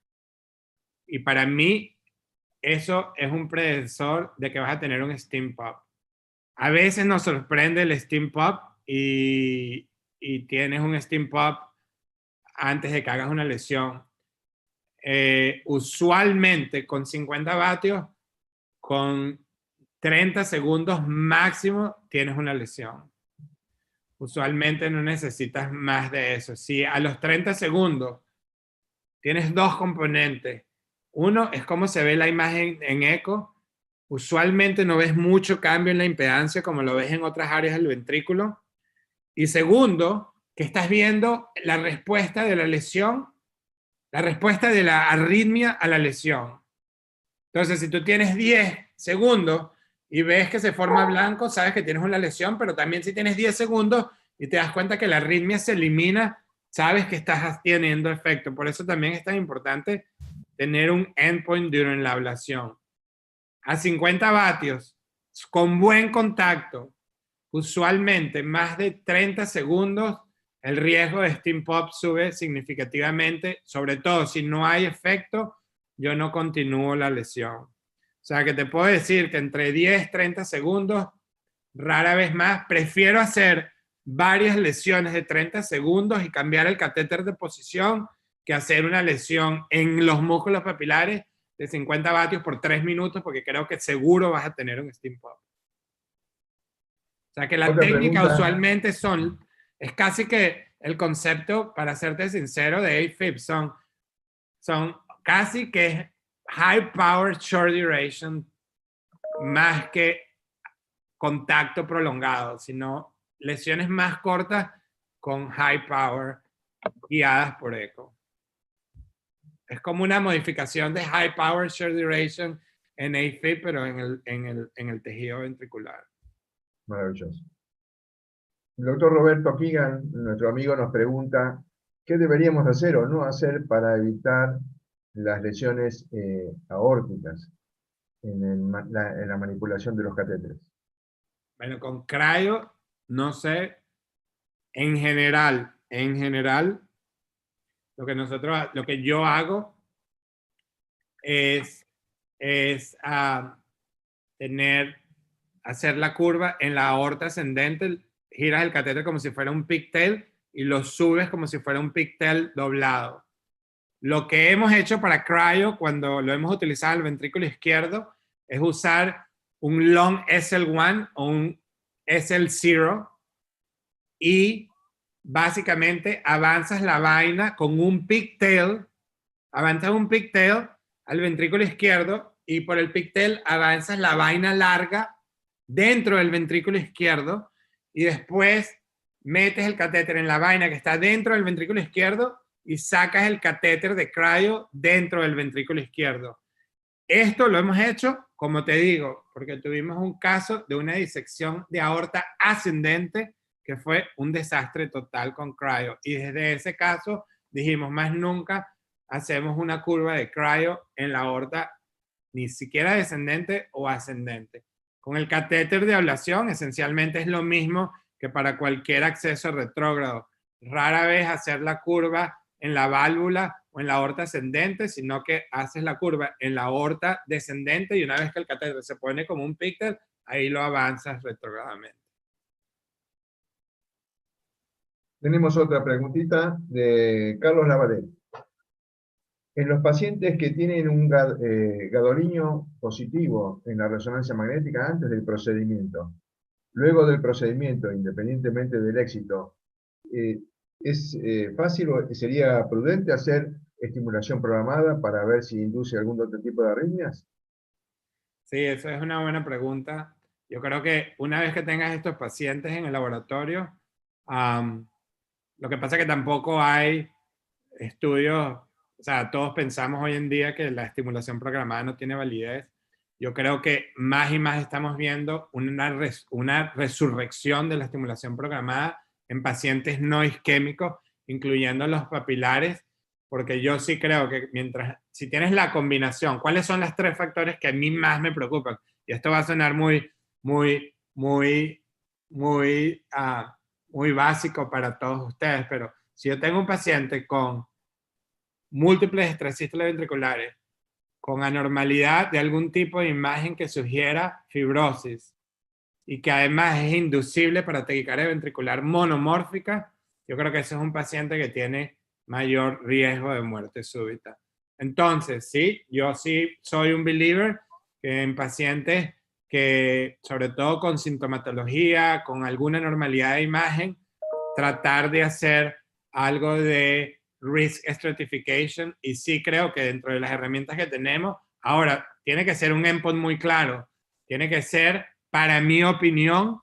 B: y para mí eso es un predecesor de que vas a tener un steam pop. A veces nos sorprende el steam pop y tienes un steam pop antes de que hagas una lesión. Usualmente con 50 vatios, con 30 segundos máximo, tienes una lesión. Usualmente no necesitas más de eso. Si a los 30 segundos tienes dos componentes, uno es cómo se ve la imagen en eco. Usualmente no ves mucho cambio en la impedancia como lo ves en otras áreas del ventrículo. Y segundo, que estás viendo la respuesta de la lesión, la respuesta de la arritmia a la lesión. Entonces, si tú tienes 10 segundos y ves que se forma blanco, sabes que tienes una lesión, pero también si tienes 10 segundos y te das cuenta que la arritmia se elimina, sabes que estás teniendo efecto. Por eso también es tan importante tener un endpoint durante la ablación. A 50 vatios, con buen contacto, usualmente más de 30 segundos, el riesgo de steam pop sube significativamente, sobre todo si no hay efecto, yo no continúo la lesión. O sea que te puedo decir que entre 10 y 30 segundos, rara vez más, prefiero hacer varias lesiones de 30 segundos y cambiar el catéter de posición que hacer una lesión en los músculos papilares de 50 vatios por 3 minutos, porque creo que seguro vas a tener un steam pop. O sea que la técnica usualmente es casi que el concepto, para serte sincero, de AFib son casi que high power short duration más que contacto prolongado, sino lesiones más cortas con high power guiadas por eco. Es como una modificación de high power short duration en AFib, pero en el tejido ventricular.
A: Maravilloso. El doctor Roberto Keegan, nuestro amigo, nos pregunta qué deberíamos hacer o no hacer para evitar las lesiones aórticas en la manipulación de los catéteres.
B: Bueno, con cryo, no sé, en general, en general, lo que yo hago es hacer la curva en la aorta ascendente, giras el catéter como si fuera un pigtail y lo subes como si fuera un pigtail doblado. Lo que hemos hecho para cryo, cuando lo hemos utilizado en el ventrículo izquierdo, es usar un long SL1 o un SL0 y básicamente avanzas la vaina con un pigtail, avanzas un pigtail al ventrículo izquierdo y por el pigtail avanzas la vaina larga dentro del ventrículo izquierdo y después metes el catéter en la vaina que está dentro del ventrículo izquierdo y sacas el catéter de cryo dentro del ventrículo izquierdo. Esto lo hemos hecho, como te digo, porque tuvimos un caso de una disección de aorta ascendente que fue un desastre total con cryo. Y desde ese caso dijimos, más nunca hacemos una curva de cryo en la aorta, ni siquiera descendente o ascendente. Con el catéter de ablación, esencialmente es lo mismo que para cualquier acceso retrógrado. Rara vez hacer la curva en la válvula o en la aorta ascendente, sino que haces la curva en la aorta descendente y una vez que el catéter se pone como un pigtail, ahí lo avanzas retrógradamente.
A: Tenemos otra preguntita de Carlos Lavaret. En los pacientes que tienen un gadolínio positivo en la resonancia magnética antes del procedimiento, luego del procedimiento, independientemente del éxito, ¿es fácil o sería prudente hacer estimulación programada para ver si induce algún otro tipo de arritmias?
B: Sí, eso es una buena pregunta. Yo creo que una vez que tengas estos pacientes en el laboratorio, lo que pasa es que tampoco hay estudios, o sea, todos pensamos hoy en día que la estimulación programada no tiene validez. Yo creo que más y más estamos viendo una resurrección de la estimulación programada en pacientes no isquémicos, incluyendo los papilares, porque yo sí creo que si tienes la combinación, ¿cuáles son los 3 factores que a mí más me preocupan? Y esto va a sonar muy básico para todos ustedes, pero si yo tengo un paciente con múltiples estrasístoles ventriculares, con anormalidad de algún tipo de imagen que sugiera fibrosis y que además es inducible para taquicardia ventricular monomórfica, yo creo que ese es un paciente que tiene mayor riesgo de muerte súbita. Entonces, sí, yo sí soy un believer que en pacientes que, sobre todo con sintomatología, con alguna normalidad de imagen, tratar de hacer algo de risk stratification, y sí creo que dentro de las herramientas que tenemos, ahora, tiene que ser un endpoint muy claro, tiene que ser, para mi opinión,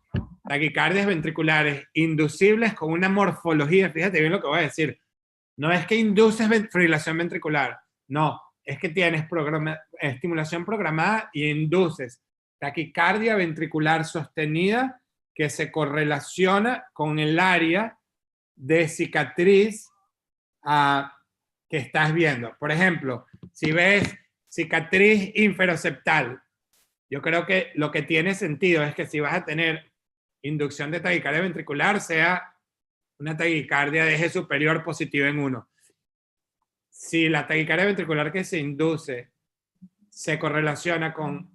B: taquicardias ventriculares inducibles con una morfología, fíjate bien lo que voy a decir, no es que induces fibrilación ventricular, no, es que tienes estimulación programada y induces taquicardia ventricular sostenida que se correlaciona con el área de cicatriz que estás viendo. Por ejemplo, si ves cicatriz inferoseptal, yo creo que lo que tiene sentido es que si vas a tener inducción de taquicardia ventricular, sea una taquicardia de eje superior positiva en 1. Si la taquicardia ventricular que se induce se correlaciona con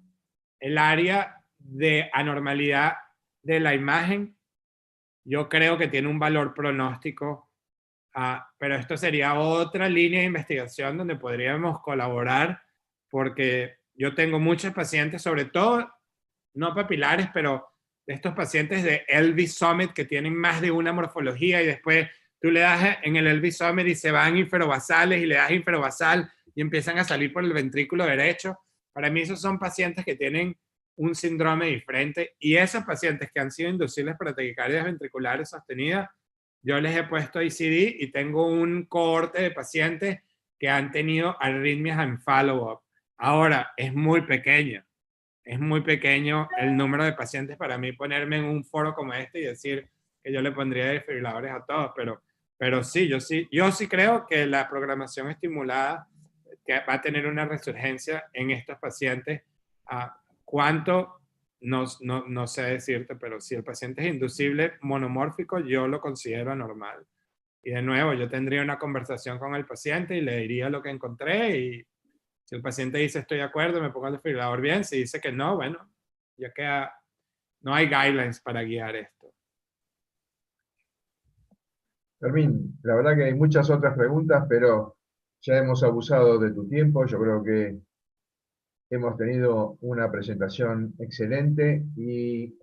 B: el área de anormalidad de la imagen, yo creo que tiene un valor pronóstico, pero esto sería otra línea de investigación donde podríamos colaborar, porque yo tengo muchos pacientes, sobre todo no papilares, pero de estos pacientes de LV Summit que tienen más de una morfología y después tú le das en el LV Summit y se van inferobasales y le das inferobasal y empiezan a salir por el ventrículo derecho. Para mí esos son pacientes que tienen un síndrome diferente, y esos pacientes que han sido inducibles para taquicardias ventriculares sostenidas, yo les he puesto ECD y tengo un cohorte de pacientes que han tenido arritmias en follow-up. Ahora, es muy pequeño el número de pacientes para mí ponerme en un foro como este y decir que yo le pondría desfibriladores a todos, pero sí, yo sí creo que la programación estimulada que va a tener una resurgencia en estos pacientes. ¿Cuánto? No sé decirte, pero si el paciente es inducible monomórfico, yo lo considero anormal. Y de nuevo, yo tendría una conversación con el paciente y le diría lo que encontré, y si el paciente dice estoy de acuerdo, me pongo el desfibrilador bien. Si dice que no, bueno, ya queda, no hay guidelines para guiar esto.
A: Fermín, la verdad que hay muchas otras preguntas, pero ya hemos abusado de tu tiempo. Yo creo que hemos tenido una presentación excelente y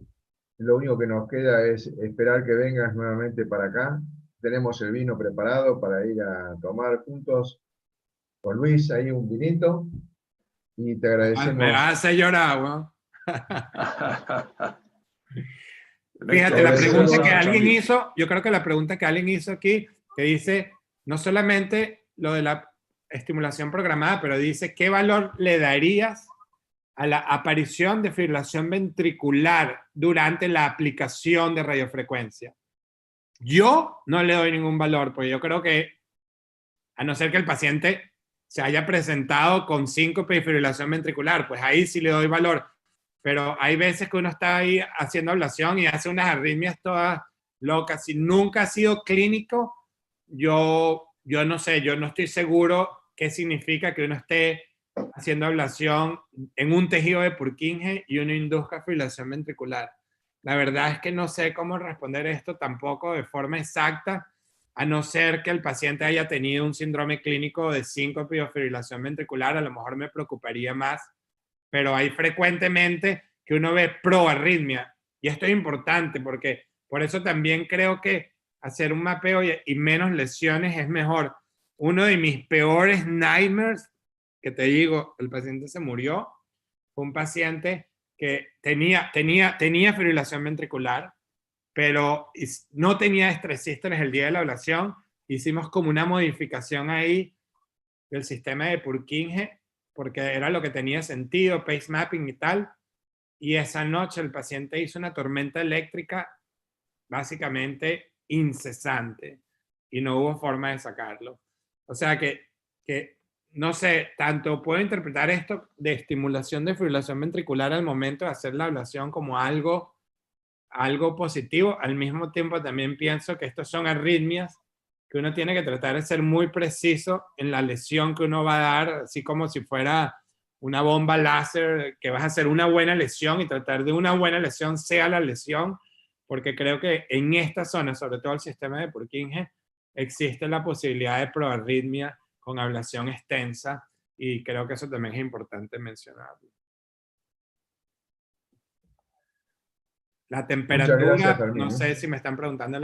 A: lo único que nos queda es esperar que vengas nuevamente para acá. Tenemos el vino preparado para ir a tomar juntos con Luis ahí un vinito y te agradecemos.
B: Me vas a hacer llorar, weón. Fíjate, la pregunta que alguien hizo, yo creo que la pregunta que alguien hizo aquí, que dice, no solamente lo de la estimulación programada, pero dice, ¿qué valor le darías a la aparición de fibrilación ventricular durante la aplicación de radiofrecuencia? Yo no le doy ningún valor, porque yo creo que, a no ser que el paciente se haya presentado con síncope y fibrilación ventricular, pues ahí sí le doy valor. Pero hay veces que uno está ahí haciendo ablación y hace unas arritmias todas locas. Si nunca ha sido clínico, yo no sé, yo no estoy seguro qué significa que uno esté haciendo ablación en un tejido de Purkinje y uno induzca fibrilación ventricular. La verdad es que no sé cómo responder esto tampoco de forma exacta, a no ser que el paciente haya tenido un síndrome clínico de síncope o fibrilación ventricular. A lo mejor me preocuparía más, pero hay frecuentemente que uno ve proarritmia, y esto es importante porque por eso también creo que hacer un mapeo y menos lesiones es mejor. Uno de mis peores nightmares, que te digo, el paciente se murió, fue un paciente que tenía fibrilación ventricular, pero no tenía estresístoles el día de la ablación. Hicimos como una modificación ahí del sistema de Purkinje, porque era lo que tenía sentido, pace mapping y tal, y esa noche el paciente hizo una tormenta eléctrica básicamente incesante, y no hubo forma de sacarlo. O sea que no sé, tanto puedo interpretar esto de estimulación de fibrilación ventricular al momento de hacer la ablación como algo positivo. Al mismo tiempo también pienso que estos son arritmias que uno tiene que tratar de ser muy preciso en la lesión que uno va a dar, así como si fuera una bomba láser, que vas a hacer una buena lesión y tratar de una buena lesión sea la lesión, porque creo que en esta zona, sobre todo el sistema de Purkinje, existe la posibilidad de proarritmia con ablación extensa, y creo que eso también es importante mencionarlo. La temperatura,
A: gracias,
B: no sé si me están preguntando,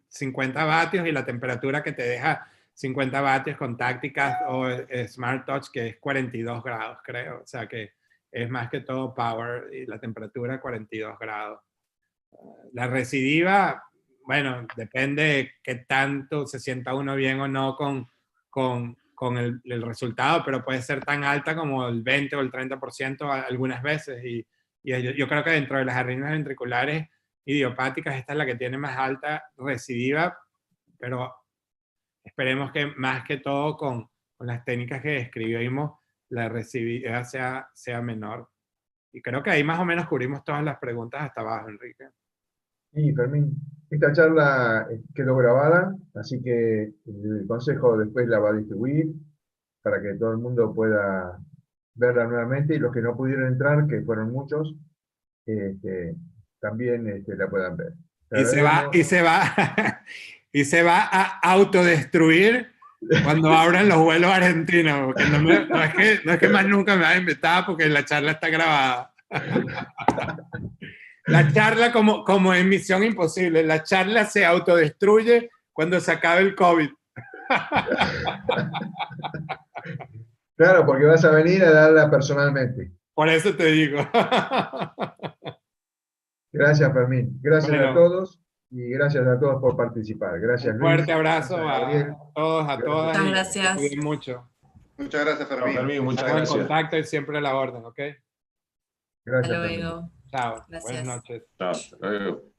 B: 50 vatios, y la temperatura que te deja 50 vatios con tácticas o Smart Touch, que es 42 grados, creo. O sea que es más que todo power, y la temperatura 42 grados. La recidiva, bueno, depende de qué tanto se sienta uno bien o no con el resultado, pero puede ser tan alta como el 20 o el 30% algunas veces. Y yo creo que dentro de las arritmias ventriculares idiopáticas, esta es la que tiene más alta recidiva, pero esperemos que más que todo con las técnicas que describimos, la recidiva sea menor. Y creo que ahí más o menos cubrimos todas las preguntas hasta abajo, Enrique.
A: Sí, Fermín, esta charla quedó grabada, así que el consejo después la va a distribuir para que todo el mundo pueda verla nuevamente, y los que no pudieron entrar, que fueron muchos, también la puedan ver.
B: Y se va a autodestruir cuando abran los vuelos argentinos, porque no es que más nunca me va a invitar, porque la charla está grabada. La charla como en Misión Imposible, la charla se autodestruye cuando se acabe el COVID.
A: Claro, porque vas a venir a darla personalmente.
B: Por eso te digo.
A: Gracias, Fermín. Gracias a todos, y gracias a todos por participar. Gracias,
B: Un
A: Luis.
B: fuerte abrazo a todos, a todas.
E: Muchas gracias.
B: Y cuiden mucho.
D: Muchas gracias, Fermín.
C: Muchas
B: Estamos
C: gracias.
B: en contacto y siempre a la orden, ¿ok?
A: Gracias,
E: Hasta
A: Fermín.
E: luego.
B: Chao.
E: Gracias.
B: Buenas noches.
C: Chao. Hasta luego.